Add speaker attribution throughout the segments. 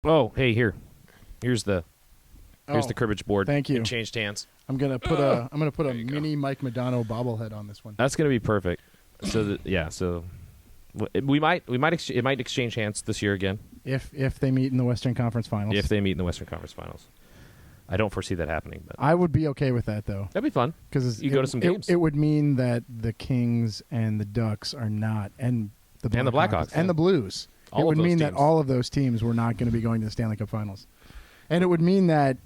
Speaker 1: Oh, hey, here's the cribbage board.
Speaker 2: Thank you.
Speaker 1: It changed hands.
Speaker 2: I'm gonna put a mini Mike Madonna bobblehead on this one.
Speaker 1: That's gonna be perfect. So we might exchange hands this year again
Speaker 2: If they meet in the Western Conference Finals.
Speaker 1: if they meet in the Western Conference Finals. I don't foresee that happening, but
Speaker 2: I would be okay with that though.
Speaker 1: that'd be fun
Speaker 2: Because
Speaker 1: you go to some games.
Speaker 2: It would mean that the Kings and the Ducks are not, and the
Speaker 1: Blackhawks
Speaker 2: and the Blues.
Speaker 1: All
Speaker 2: it
Speaker 1: of
Speaker 2: would
Speaker 1: those
Speaker 2: mean that
Speaker 1: teams.
Speaker 2: all of those teams were not going to be going to the Stanley Cup Finals, and it would mean that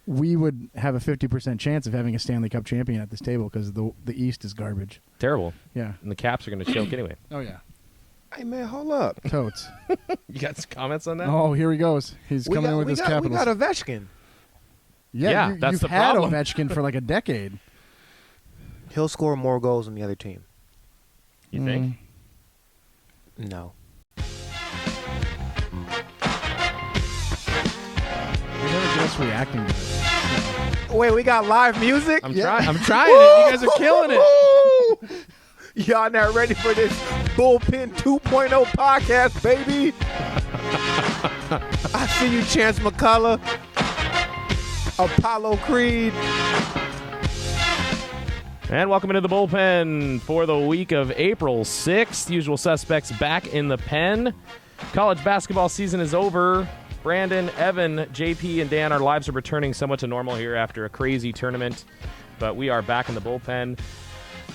Speaker 2: we would have a 50% chance of having a Stanley Cup champion at this table because the East is garbage.
Speaker 1: Terrible.
Speaker 2: Yeah.
Speaker 1: And the Caps are gonna choke anyway.
Speaker 2: Oh yeah.
Speaker 3: Hey man, hold up.
Speaker 2: Totes.
Speaker 1: You got some comments on that?
Speaker 2: Oh, here he goes. He's coming in with his Capitals.
Speaker 3: We got Ovechkin.
Speaker 1: Yeah, that's
Speaker 2: you've
Speaker 1: the
Speaker 2: had
Speaker 1: problem.
Speaker 2: Ovechkin for like a decade.
Speaker 3: He'll score more goals than the other team.
Speaker 1: You think?
Speaker 3: No.
Speaker 2: You never get us reacting to it.
Speaker 3: Wait, we got live music?
Speaker 1: I'm trying it. You guys are killing it.
Speaker 3: Y'all not ready for this Bullpen 2.0 podcast, baby? I see you, Chance McCullough, Apollo Creed.
Speaker 1: And welcome into the bullpen for the week of April 6th. Usual suspects back in the pen. College basketball season is over. Brandon, Evan, JP, and Dan, our lives are returning somewhat to normal here after a crazy tournament. But we are back in the bullpen,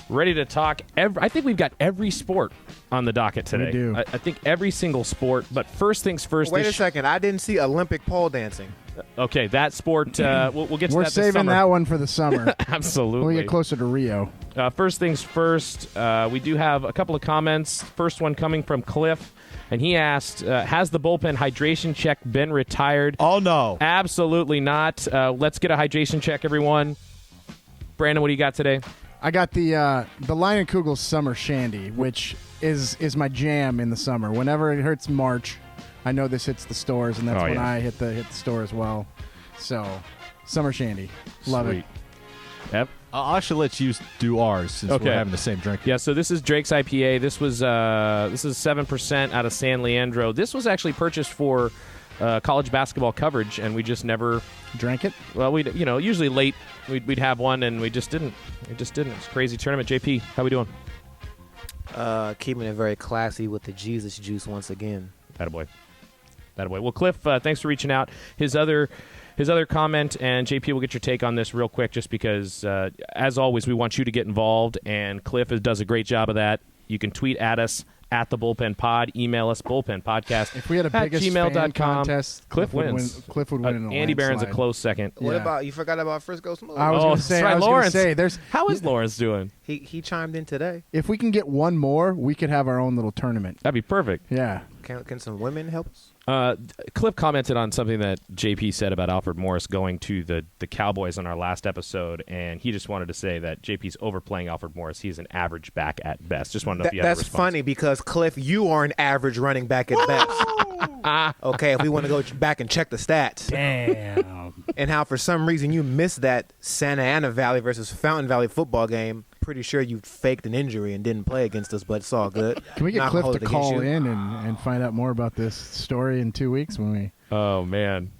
Speaker 1: ready to talk. I think we've got every sport on the docket today.
Speaker 2: We do.
Speaker 1: I think every single sport. But first things first.
Speaker 3: Wait a second. I didn't see Olympic pole dancing.
Speaker 1: Okay, that sport, we'll get to
Speaker 2: We're
Speaker 1: that this
Speaker 2: saving
Speaker 1: summer.
Speaker 2: that one for the summer.
Speaker 1: Absolutely.
Speaker 2: When we get closer to Rio.
Speaker 1: First things first, we do have a couple of comments. First one coming from Cliff, and he asked, has the bullpen hydration check been retired?
Speaker 4: Oh, no.
Speaker 1: Absolutely not. Let's get a hydration check, everyone. Brandon, what do you got today?
Speaker 2: I got the Lion Kugel Summer Shandy, which is my jam in the summer. Whenever it hits March, I know this hits the stores, and that's when I hit the store as well. So, Summer Shandy. Love
Speaker 1: Sweet.
Speaker 2: it.
Speaker 1: Yep.
Speaker 4: I should let you do ours since
Speaker 1: Okay.
Speaker 4: we're having the same drink.
Speaker 1: Yeah, so this is Drake's IPA. This is 7% out of San Leandro. This was actually purchased for college basketball coverage, and we just never
Speaker 2: Drank it?
Speaker 1: Well, usually late we'd have one, and we just didn't. It's a crazy tournament. JP, how we doing?
Speaker 3: Keeping it very classy with the Jesus juice once again.
Speaker 1: Attaboy. Well, Cliff, thanks for reaching out. His other comment, and JP will get your take on this real quick, just because, as always, we want you to get involved, and Cliff does a great job of that. You can tweet at us at the Bullpen Pod, email us bullpenpodcast.
Speaker 2: If we had a biggest fan contest,
Speaker 1: Cliff wins.
Speaker 2: Cliff would win in a
Speaker 1: Andy Barron's a
Speaker 2: landslide.
Speaker 1: close second.
Speaker 3: What
Speaker 2: Yeah.
Speaker 3: about, you forgot about Frisco Smooth?
Speaker 2: I was going to say,
Speaker 1: that's right, Lawrence.
Speaker 2: there's
Speaker 1: How is Lawrence doing?
Speaker 3: He chimed in today.
Speaker 2: if we can get one more, we could have our own little tournament.
Speaker 1: That'd be perfect.
Speaker 2: Yeah.
Speaker 3: Can some women help us?
Speaker 1: Cliff commented on something that JP said about Alfred Morris going to the Cowboys on our last episode, and he just wanted to say that JP's overplaying Alfred Morris. He's an average back at best. Just want to know if you have a
Speaker 3: That's
Speaker 1: response.
Speaker 3: funny because, Cliff, you are an average running back at best. Okay, if we want to go back and check the stats.
Speaker 2: Damn.
Speaker 3: And how for some reason you missed that Santa Ana Valley versus Fountain Valley football game. Pretty sure you faked an injury and didn't play against us, but it's all good.
Speaker 2: Can we get
Speaker 3: Not
Speaker 2: Cliff
Speaker 3: hold
Speaker 2: to
Speaker 3: it against
Speaker 2: call
Speaker 3: you.
Speaker 2: in and find out more about this story in 2 weeks when we...
Speaker 1: Oh, man.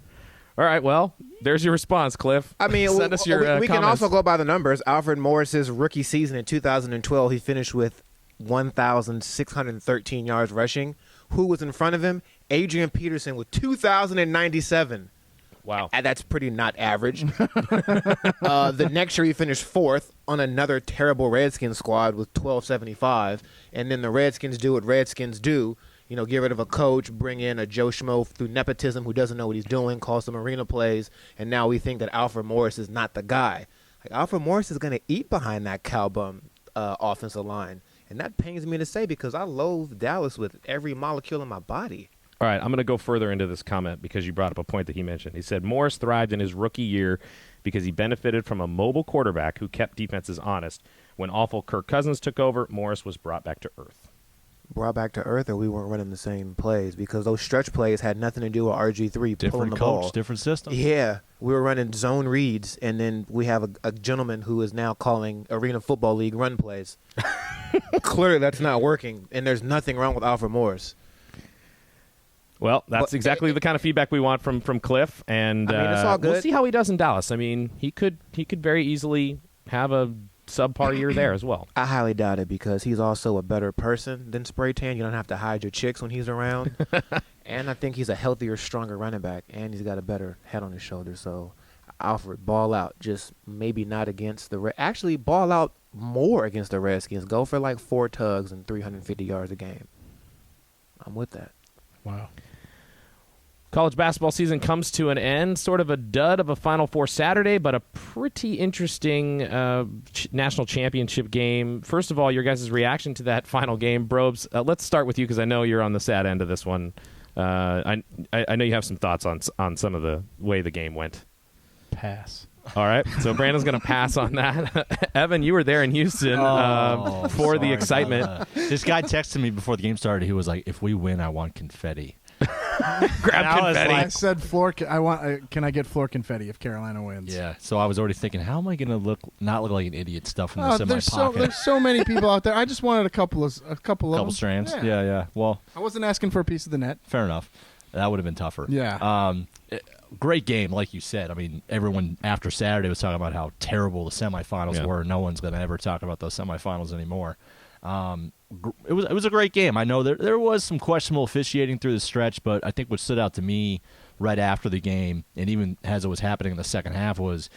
Speaker 1: All right, well, there's your response, Cliff.
Speaker 3: I mean,
Speaker 1: Send us your
Speaker 3: we can
Speaker 1: comments.
Speaker 3: also go by the numbers. Alfred Morris's rookie season in 2012, he finished with 1,613 yards rushing. Who was in front of him? Adrian Peterson with 2,097.
Speaker 1: Wow.
Speaker 3: And that's pretty not average. The next year he finished fourth on another terrible Redskins squad with 1,275. And then the Redskins do what Redskins do. You know, get rid of a coach, bring in a Joe Schmo through nepotism who doesn't know what he's doing, call some arena plays, and now we think that Alfred Morris is not the guy. Like, Alfred Morris is going to eat behind that cowbum offensive line. And that pains me to say because I loathe Dallas with every molecule in my body.
Speaker 1: All right, I'm going to go further into this comment because you brought up a point that he mentioned. He said Morris thrived in his rookie year because he benefited from a mobile quarterback who kept defenses honest. When awful Kirk Cousins took over, Morris was brought back to earth.
Speaker 3: Brought back to earth, or we weren't running the same plays because those stretch plays had nothing to do with RG3 pulling
Speaker 4: Different
Speaker 3: the
Speaker 4: coach,
Speaker 3: ball.
Speaker 4: different system.
Speaker 3: Yeah, we were running zone reads, and then we have a gentleman who is now calling Arena Football League run plays. Clearly, that's not working, and there's nothing wrong with Alfred Morris.
Speaker 1: Well, that's exactly the kind of feedback we want from Cliff, and
Speaker 3: it's all good.
Speaker 1: We'll see how he does in Dallas. I mean, he could very easily have a subpar year there as well.
Speaker 3: I highly doubt it because he's also a better person than Spray Tan. You don't have to hide your chicks when he's around. And I think he's a healthier, stronger running back, and he's got a better head on his shoulder. So, Alfred, ball out. Just maybe not against the actually ball out more against the Redskins. Go for like 4 tugs and 350 yards a game. I'm with that.
Speaker 2: Wow.
Speaker 1: College basketball season comes to an end. Sort of a dud of a Final Four Saturday, but a pretty interesting national championship game. First of all, your guys' reaction to that final game. Brobes, let's start with you because I know you're on the sad end of this one. I know you have some thoughts on some of the way the game went.
Speaker 2: Pass.
Speaker 1: All right, so Brandon's going to pass on that. Evan, you were there in Houston for the excitement.
Speaker 4: This guy texted me before the game started. He was like, "If we win, I want confetti."
Speaker 1: Grab confetti.
Speaker 2: I said floor. Can I get floor confetti if Carolina wins?
Speaker 4: Yeah. So I was already thinking, how am I going to not look like an idiot stuffing this in my pocket?
Speaker 2: There's so many people out there. I just wanted a couple of them.
Speaker 4: strands. Yeah. Well,
Speaker 2: I wasn't asking for a piece of the net.
Speaker 4: fair enough. That would have been tougher.
Speaker 2: Yeah.
Speaker 4: Great game, like you said. I mean, everyone after Saturday was talking about how terrible the semifinals were. No one's going to ever talk about those semifinals anymore. It was a great game. I know there was some questionable officiating through the stretch, but I think what stood out to me right after the game, and even as it was happening in the second half, was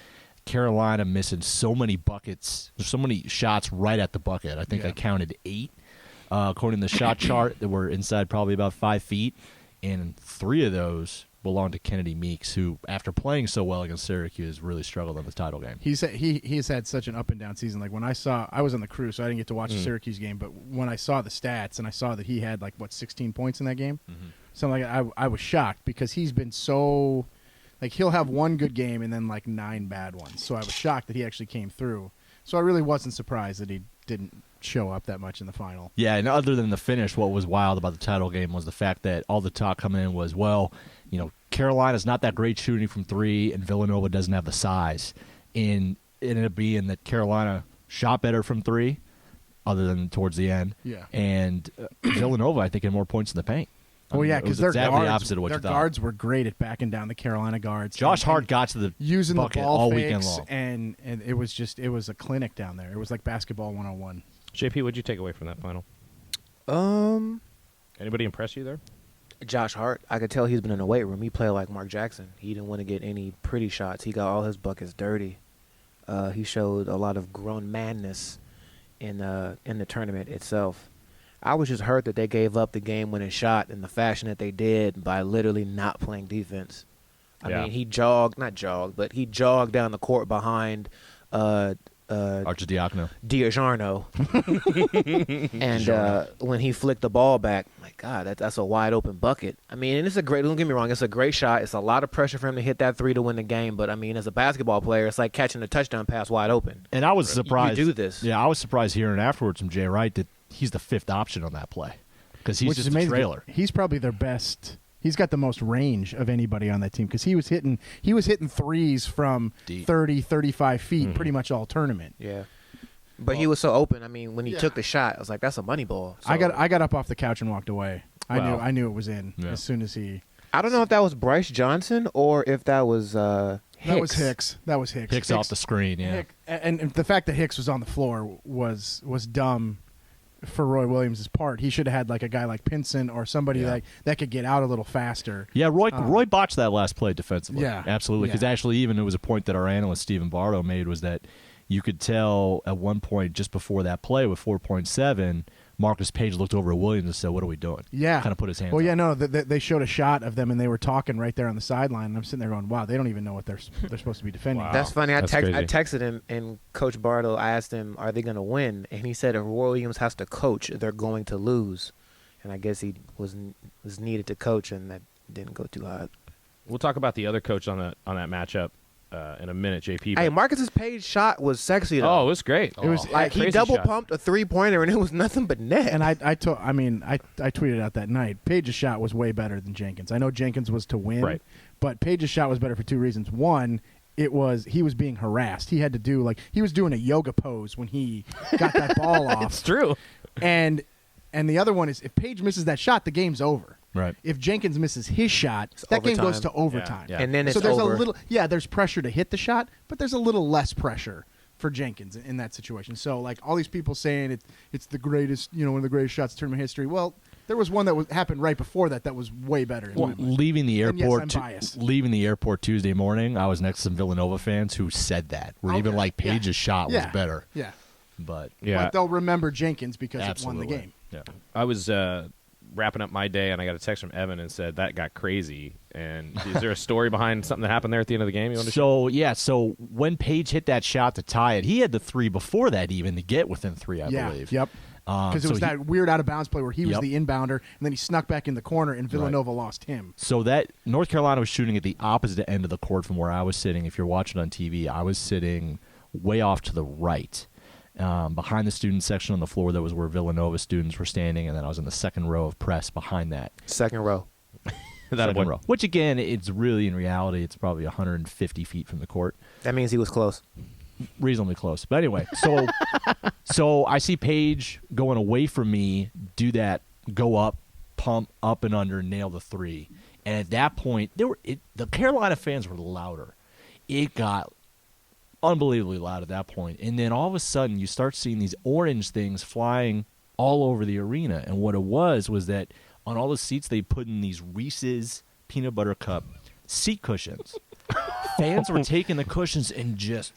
Speaker 4: Carolina missing so many buckets, so many shots right at the bucket. I think I counted 8, according to the shot chart, that were inside probably about 5 feet, and 3 of those belonged to Kennedy Meeks, who, after playing so well against Syracuse, really struggled in the title game.
Speaker 2: He's had such an up and down season. Like when I was on the crew, so I didn't get to watch the Syracuse game. But when I saw the stats and I saw that he had 16 points in that game, something like I was shocked because he's been so he'll have one good game and then 9 bad ones. So I was shocked that he actually came through. So I really wasn't surprised that he didn't show up that much in the final.
Speaker 4: Yeah, and other than the finish, what was wild about the title game was the fact that all the talk coming in was, Carolina's not that great shooting from 3, and Villanova doesn't have the size. And it ended up being that Carolina shot better from 3, other than towards the end.
Speaker 2: Yeah.
Speaker 4: And Villanova, I think, had more points in the paint.
Speaker 2: Because their
Speaker 4: exactly the opposite of what you thought.
Speaker 2: Guards were great at backing down the Carolina guards.
Speaker 4: Josh Hart got to the
Speaker 2: using
Speaker 4: bucket
Speaker 2: the ball
Speaker 4: all
Speaker 2: fakes,
Speaker 4: weekend long.
Speaker 2: and it was a clinic down there. It was like basketball 101.
Speaker 1: JP, what'd you take away from that final? Anybody impress you there?
Speaker 3: Josh Hart, I could tell he's been in the weight room. He played like Mark Jackson. He didn't want to get any pretty shots. He got all his buckets dirty. He showed a lot of grown madness in the tournament itself. I was just hurt that they gave up the game-winning shot in the fashion that they did by literally not playing defense. I mean, he jogged down the court behind
Speaker 4: Arcidiacono.
Speaker 3: Diagiorno. And when he flicked the ball back, my God, that's a wide open bucket. I mean, and don't get me wrong, it's a great shot. It's a lot of pressure for him to hit that 3 to win the game. But I mean, as a basketball player, it's like catching a touchdown pass wide open.
Speaker 4: And I was surprised.
Speaker 3: You do this.
Speaker 4: Yeah, I was surprised hearing afterwards from Jay Wright that he's the 5th option on that play because he's just a trailer.
Speaker 2: He's probably their best. He's got the most range of anybody on that team because he was hitting threes from
Speaker 4: deep.
Speaker 2: 30, 35 feet pretty much all tournament.
Speaker 3: Yeah. But he was so open. I mean, when he took the shot, I was like, that's a money ball. So,
Speaker 2: I got up off the couch and walked away. I knew it was in as soon as he.
Speaker 3: I don't know if that was Bryce Johnson or if that was Hicks.
Speaker 2: That was Hicks.
Speaker 4: Hicks off the screen, yeah.
Speaker 2: And the fact that Hicks was on the floor was dumb for Roy Williams' part. He should have had a guy like Pinson or somebody that could get out a little faster.
Speaker 4: Yeah, Roy botched that last play defensively.
Speaker 2: Yeah.
Speaker 4: Absolutely. Because actually even it was a point that our analyst Stephen Bardo made was that you could tell at one point just before that play with 4.7, Marcus Page looked over at Williams and said, "What are we doing?" Yeah. Kind of put his hands up.
Speaker 2: They showed a shot of them and they were talking right there on the sideline. And I'm sitting there going, wow, they don't even know what they're supposed to be defending.
Speaker 1: Wow.
Speaker 3: That's funny. I
Speaker 1: crazy.
Speaker 3: texted him, and Coach Bardo, I asked him, are they going to win? And he said if Roy Williams has to coach, they're going to lose. And I guess he was needed to coach, and that didn't go too hot.
Speaker 1: We'll talk about the other coach on that matchup in a minute, JP.
Speaker 3: Hey, Marcus's Page shot was sexy though.
Speaker 1: Oh, it was great.
Speaker 2: It was
Speaker 3: like he double pumped a 3-pointer and it was nothing but net.
Speaker 2: And I tweeted out that night, Page's shot was way better than Jenkins. I know Jenkins was to win,
Speaker 1: right,
Speaker 2: but Page's shot was better for 2 reasons. One, he was being harassed. He had to do he was doing a yoga pose when he got that ball off.
Speaker 1: It's true.
Speaker 2: And the other one is if Page misses that shot, the game's over.
Speaker 4: Right.
Speaker 2: If Jenkins misses his shot, that game goes to overtime.
Speaker 4: Yeah.
Speaker 3: And then it's
Speaker 2: so there's
Speaker 3: over.
Speaker 2: a little, there's pressure to hit the shot, but there's a little less pressure for Jenkins in that situation. So, like, all these people saying it's the greatest, one of the greatest shots in tournament history. Well, there was one that happened right before that was way better.
Speaker 4: Well, leaving the airport,
Speaker 2: and yes, I'm biased.
Speaker 4: Leaving the airport Tuesday morning, I was next to some Villanova fans who said that. Where even like Page's shot was better.
Speaker 2: Yeah.
Speaker 4: But
Speaker 2: but they'll remember Jenkins because
Speaker 4: absolutely.
Speaker 2: it won the game.
Speaker 4: Yeah.
Speaker 1: I was wrapping up my day, and I got a text from Evan and said that got crazy. And is there a story behind something that happened there at the end of the game? You want to share?
Speaker 4: So when Page hit that shot to tie it, he had the 3 before that even to get within 3, I believe.
Speaker 2: Yep. Because it was that weird out-of-bounds play where he was the inbounder, and then he snuck back in the corner, and Villanova lost him.
Speaker 4: So that North Carolina was shooting at the opposite end of the court from where I was sitting. If you're watching on TV, I was sitting way off to the right. Behind the student section on the floor, that was where Villanova students were standing, and then I was in the second row of press behind that.
Speaker 3: Second row.
Speaker 4: Second row. Which, again, it's really, in reality, it's probably 150 feet from the court.
Speaker 3: That means he was close.
Speaker 4: Reasonably close. But anyway, so I see Paige going away from me, do that, go up, pump, up and under, nail the 3. And at that point, the Carolina fans were louder. It got unbelievably loud at that point. And then all of a sudden, you start seeing these orange things flying all over the arena. And what it was that on all the seats, they put in these Reese's peanut butter cup seat cushions. Fans were taking the cushions and just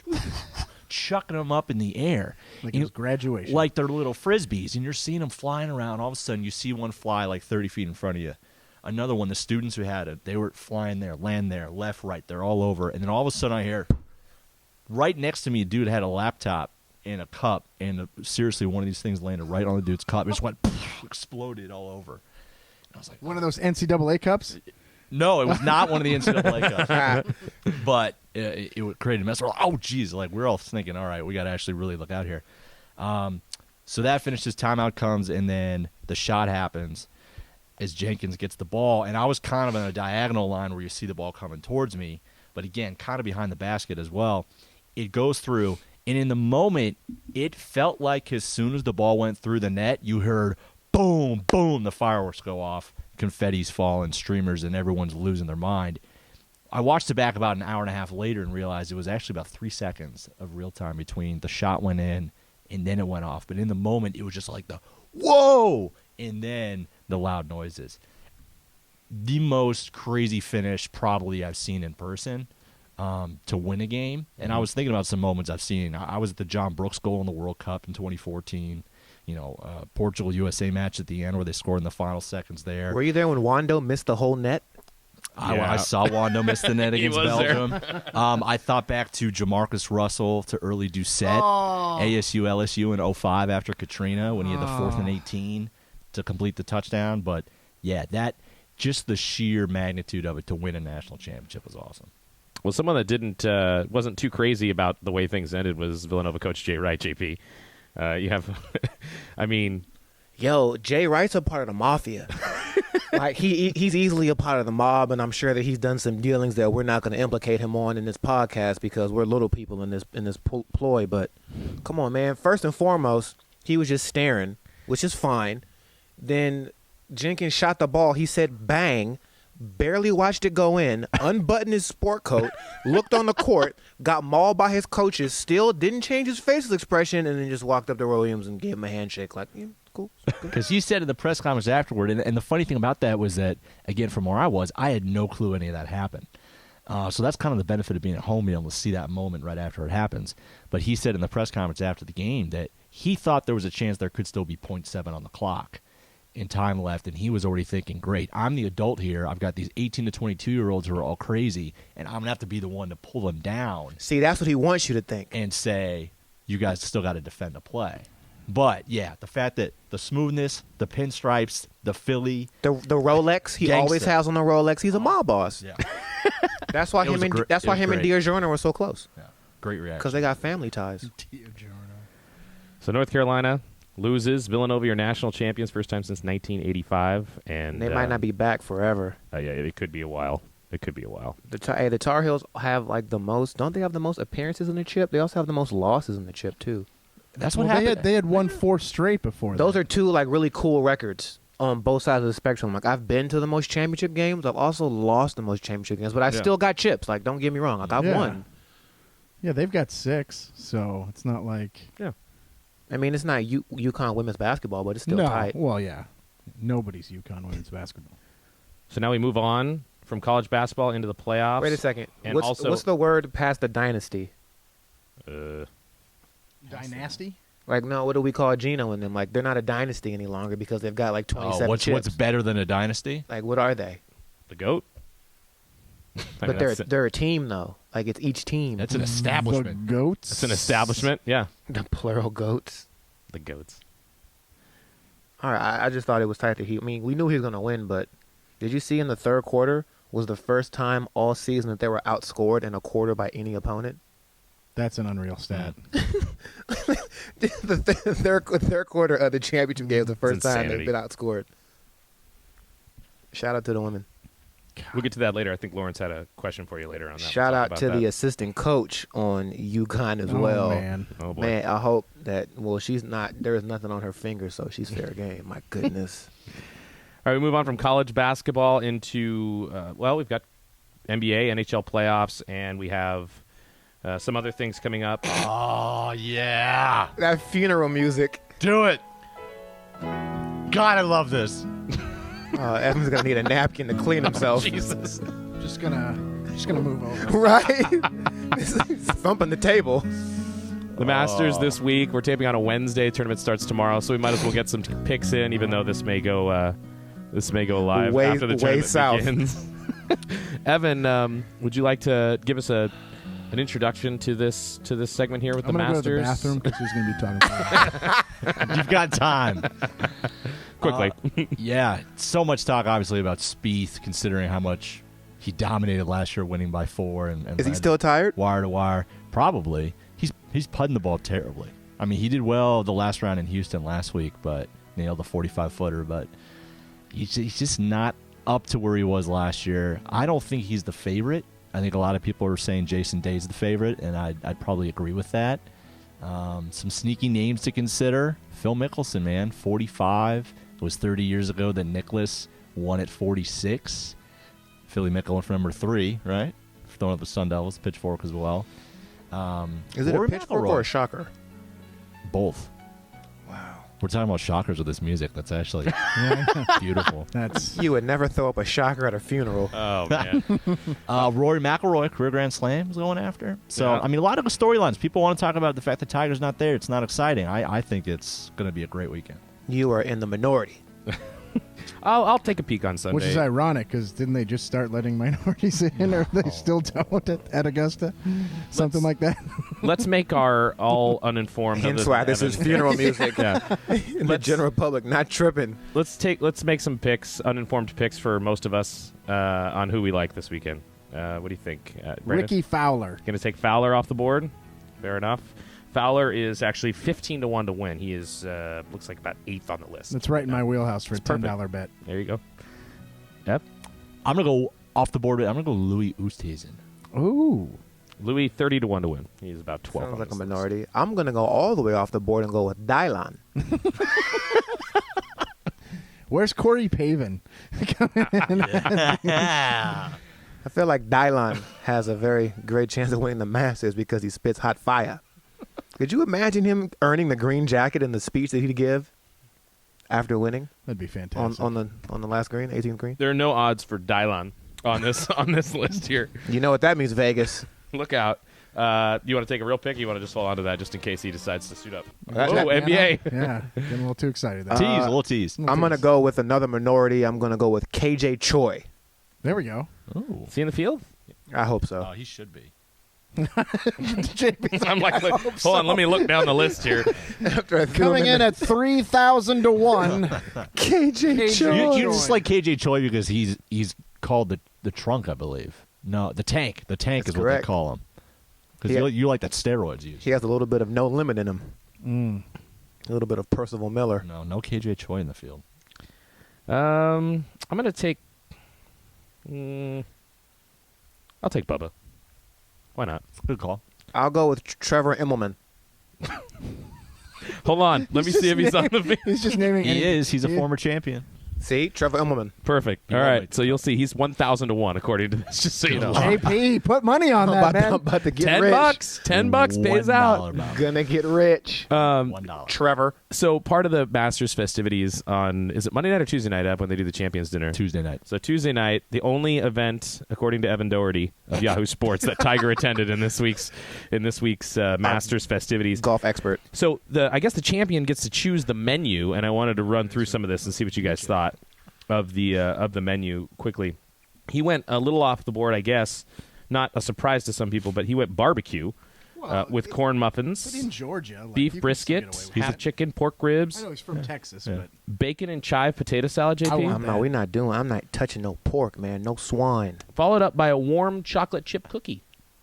Speaker 4: chucking them up in the air.
Speaker 2: Like it was graduation.
Speaker 4: Like they're little Frisbees. And you're seeing them flying around. All of a sudden, you see one fly like 30 feet in front of you. Another one, the students who had it, they were flying there, land there, left, right. They're all over. And then all of a sudden, I hear... Right next to me, a dude had a laptop and a cup, and seriously, one of these things landed right on the dude's cup. It just went, exploded all over. And I was like,
Speaker 2: one of those NCAA cups?
Speaker 4: No, it was not one of the NCAA cups. But it created a mess. We're like, oh, geez. Like, we're all thinking, all right, we got to actually really look out here. So that finishes, timeout comes, and then the shot happens as Jenkins gets the ball. And I was kind of in a diagonal line where you see the ball coming towards me, but again, kind of behind the basket as well. It goes through, and in the moment, it felt like as soon as the ball went through the net, you heard boom, boom, the fireworks go off, confetti's falling, streamers, and everyone's losing their mind. I watched it back about an hour and a half later and realized it was actually about 3 seconds of real time between the shot went in and then it went off. But in the moment, it was just like the whoa, and then the loud noises. The most crazy finish probably I've seen in person. To win a game. And I was thinking about some moments I've seen. I was at the John Brooks goal in the World Cup in 2014. Portugal-USA match at the end where they scored in the final seconds there.
Speaker 3: Were you there when Wando missed the whole net?
Speaker 4: I saw Wando miss the net against Belgium. I thought back to Jamarcus Russell to early Doucette, ASU, LSU in 05 after Katrina when he had the 4th and 18 to complete the touchdown. But, yeah, just the sheer magnitude of it to win a national championship was awesome.
Speaker 1: Well, someone that wasn't too crazy about the way things ended was Villanova coach Jay Wright, JP. You have, I mean...
Speaker 3: Yo, Jay Wright's a part of the mafia. Like he's easily a part of the mob, and I'm sure that he's done some dealings that we're not going to implicate him on in this podcast because we're little people in this ploy. But come on, man. First and foremost, he was just staring, which is fine. Then Jenkins shot the ball. He said bang. Barely watched it go in, unbuttoned his sport coat, looked on the court, got mauled by his coaches, still didn't change his facial expression, and then just walked up to Williams and gave him a handshake like, yeah, cool.
Speaker 4: Because he said in the press conference afterward, and the funny thing about that was that, again, from where I was, I had no clue any of that happened. So that's kind of the benefit of being at home, being able to see that moment right after it happens. But he said in the press conference after the game that he thought there was a chance there could still be 0.7 on the clock in time left, and he was already thinking, great, I'm the adult here. I've got these 18 to 22-year-olds who are all crazy, and I'm going to have to be the one to pull them down.
Speaker 3: See, that's what he wants you to think.
Speaker 4: And say, you guys still got to defend the play. But, yeah, the fact that the smoothness, the pinstripes, the Philly.
Speaker 3: The Rolex, he
Speaker 4: gangster.
Speaker 3: Always has on the Rolex. He's a mob boss.
Speaker 4: Yeah.
Speaker 3: That's why him and Dior were so close.
Speaker 4: Yeah. Great reaction.
Speaker 3: Because they got family ties.
Speaker 1: So North Carolina loses. Villanova, your national champions, first time since 1985. And
Speaker 3: they might not be back forever.
Speaker 1: Yeah, it could be a while. It could be a while.
Speaker 3: The Tar Heels have like the most. Don't they have the most appearances in the chip? They also have the most losses in the chip too.
Speaker 4: That's what happened.
Speaker 2: They had won 4 straight before.
Speaker 3: Those are 2 like really cool records. on both sides of the spectrum. Like, I've been to the most championship games. I've also lost the most championship games, but I still got chips. Like, don't get me wrong. Like, I've won.
Speaker 2: Yeah, they've got 6, so it's not like...
Speaker 1: Yeah.
Speaker 3: I mean, it's not UConn women's basketball, but it's still tight.
Speaker 2: Well, yeah. Nobody's UConn women's basketball.
Speaker 1: So now we move on from college basketball into the playoffs.
Speaker 3: Wait a second.
Speaker 1: And
Speaker 3: What's the word past the dynasty?
Speaker 2: Dynasty?
Speaker 3: Like, no, what do we call Geno and them? Like, they're not a dynasty any longer because they've got like 27 chips.
Speaker 4: What's better than a dynasty?
Speaker 3: Like, what are they?
Speaker 1: The GOAT.
Speaker 3: But they're a team, though. Like, it's each team.
Speaker 4: That's an establishment.
Speaker 2: The goats?
Speaker 1: It's an establishment, yeah.
Speaker 3: The plural goats.
Speaker 1: The GOATs.
Speaker 3: All right, I just thought it was tight that I mean, we knew he was going to win, but did you see in the third quarter was the first time all season that they were outscored in a quarter by any opponent?
Speaker 2: That's an unreal stat.
Speaker 3: The third quarter of the championship game was the first time
Speaker 1: insanity.
Speaker 3: they've been outscored. Shout out to the women.
Speaker 1: We'll get to that later. I think Lawrence had a question for you later on that.
Speaker 3: Shout out to the assistant coach on UConn as well.
Speaker 2: Man.
Speaker 1: Oh, boy.
Speaker 3: Man, I hope that, well, she's not, there is nothing on her finger, so she's fair game. My goodness.
Speaker 1: All right, we move on from college basketball into, we've got NBA, NHL playoffs, and we have some other things coming up.
Speaker 4: Oh, yeah.
Speaker 3: That funeral music.
Speaker 4: Do it. God, I love this.
Speaker 3: Evan's going to need a napkin to clean himself.
Speaker 1: Jesus.
Speaker 2: Just gonna move over.
Speaker 3: Right? Thumping the table.
Speaker 1: The Masters this week. We're taping on a Wednesday. Tournament starts tomorrow, so we might as well get some picks in, even though this may go live after the tournament begins. Evan, would you like to give us an introduction to this segment here with the Masters?
Speaker 2: I'm gonna go to the bathroom because he's gonna be talking about it.
Speaker 4: You've got time.
Speaker 1: Quickly.
Speaker 4: Yeah, so much talk, obviously, about Spieth, considering how much he dominated last year, winning by 4. And
Speaker 3: Is he still tired?
Speaker 4: Wire to wire. Probably. He's putting the ball terribly. I mean, he did well the last round in Houston last week, but nailed the 45-footer. But he's just not up to where he was last year. I don't think he's the favorite. I think a lot of people are saying Jason Day's the favorite, and I'd probably agree with that. Some sneaky names to consider. Phil Mickelson, man, 45. It was 30 years ago that Nicklaus won at 46. Philly Mickelson for number 3, right? Throwing up the Sun Devils, pitchfork as well.
Speaker 3: Is it a pitchfork or a shocker?
Speaker 4: Both.
Speaker 3: Wow.
Speaker 4: We're talking about shockers with this music. That's actually beautiful.
Speaker 3: You would never throw up a shocker at a funeral.
Speaker 1: Oh, man.
Speaker 4: Rory McIlroy, career Grand Slam, is going after. So,
Speaker 1: Yeah.
Speaker 4: I mean, a lot of storylines. People want to talk about the fact that Tiger's not there. It's not exciting. I think it's going to be a great weekend.
Speaker 3: You are in the minority.
Speaker 1: I'll take a peek on Sunday.
Speaker 2: Which is ironic because didn't they just start letting minorities in, or they still don't at Augusta? Something like that.
Speaker 1: Let's make our all uninformed.
Speaker 3: Hence why this is funeral music.
Speaker 1: Yeah.
Speaker 3: The general public not tripping.
Speaker 1: Let's make some picks, uninformed picks for most of us on who we like this weekend. What do you think, Brandon?
Speaker 2: Ricky Fowler.
Speaker 1: Going to take Fowler off the board. Fair enough. Fowler is actually 15-1 to win. He is looks like about 8th on the list.
Speaker 2: That's right in my wheelhouse for a $10 bet.
Speaker 1: There you go. Yep.
Speaker 4: I'm going to go off the board. I'm going to go Louis Oosthuizen.
Speaker 2: Ooh.
Speaker 1: Louis 30-1 to win. He's about 12.
Speaker 3: Sounds like a minority. I'm going to go all the way off the board and go with Dylan.
Speaker 2: Where's Corey Pavin?
Speaker 3: I feel like Dylan has a very great chance of winning the Masters because he spits hot fire. Could you imagine him earning the green jacket in the speech that he'd give after winning
Speaker 2: That'd be fantastic.
Speaker 3: on the last green, 18th green?
Speaker 1: There are no odds for Dylan on this list here.
Speaker 3: You know what that means, Vegas.
Speaker 1: Look out. You want to take a real pick? Or you want to just hold on to that just in case he decides to suit up?
Speaker 3: That-
Speaker 1: Whoa,
Speaker 3: that-
Speaker 1: NBA.
Speaker 2: Yeah, getting a little too excited there.
Speaker 4: Tease, a little tease.
Speaker 3: I'm going to go with another minority. I'm going to go with KJ Choi.
Speaker 2: There we go.
Speaker 4: Oh,
Speaker 1: Is he in the field?
Speaker 3: I hope so.
Speaker 4: he should be.
Speaker 1: I'm like, hold on, let me look down the list here.
Speaker 3: After I threw
Speaker 2: Coming
Speaker 3: him
Speaker 2: in at 3,000 to 1.
Speaker 3: KJ Choi.
Speaker 4: You just like KJ Choi because he's called the trunk, I believe. No, the tank. The tank
Speaker 3: That's
Speaker 4: is
Speaker 3: correct.
Speaker 4: what they call him. Because
Speaker 3: Yeah.
Speaker 4: you like that steroids used.
Speaker 3: He has a little bit of no limit in him. A little bit of Percival Miller.
Speaker 4: No KJ Choi in the field.
Speaker 1: I'm going to take... I'll take Bubba. Why not?
Speaker 4: Good call.
Speaker 3: I'll go with Trevor Immelman.
Speaker 1: Hold on. Let me see if he's on the field.
Speaker 2: He's just naming
Speaker 4: He is. He's a former champion.
Speaker 3: See, Trevor Immelman.
Speaker 1: Perfect. All right. So you'll see he's 1,000 to 1 according to this. Just so you know.
Speaker 2: JP, put money on that, man.
Speaker 3: I'm about to get
Speaker 1: $10.
Speaker 3: rich.
Speaker 1: $10 pays out.
Speaker 3: Gonna get rich.
Speaker 4: $1.
Speaker 3: Trevor.
Speaker 1: So part of the Masters festivities on, is it Monday night or Tuesday night, Ev, when they do the Champions Dinner?
Speaker 4: Tuesday night.
Speaker 1: So Tuesday night, the only event, according to Evan Doherty of Yahoo Sports, that Tiger attended in this week's Masters festivities.
Speaker 3: Golf expert.
Speaker 1: So I guess the champion gets to choose the menu, and I wanted to run through some of this and see what you guys thought of the menu quickly. He went a little off the board, I guess. Not a surprise to some people, but he went barbecue with corn muffins,
Speaker 2: But in Georgia,
Speaker 1: beef brisket, half chicken, pork ribs.
Speaker 2: I know he's from Texas, but
Speaker 1: Bacon and chive potato salad, JP.
Speaker 3: I'm not touching no pork, man. No swine.
Speaker 1: Followed up by a warm chocolate chip cookie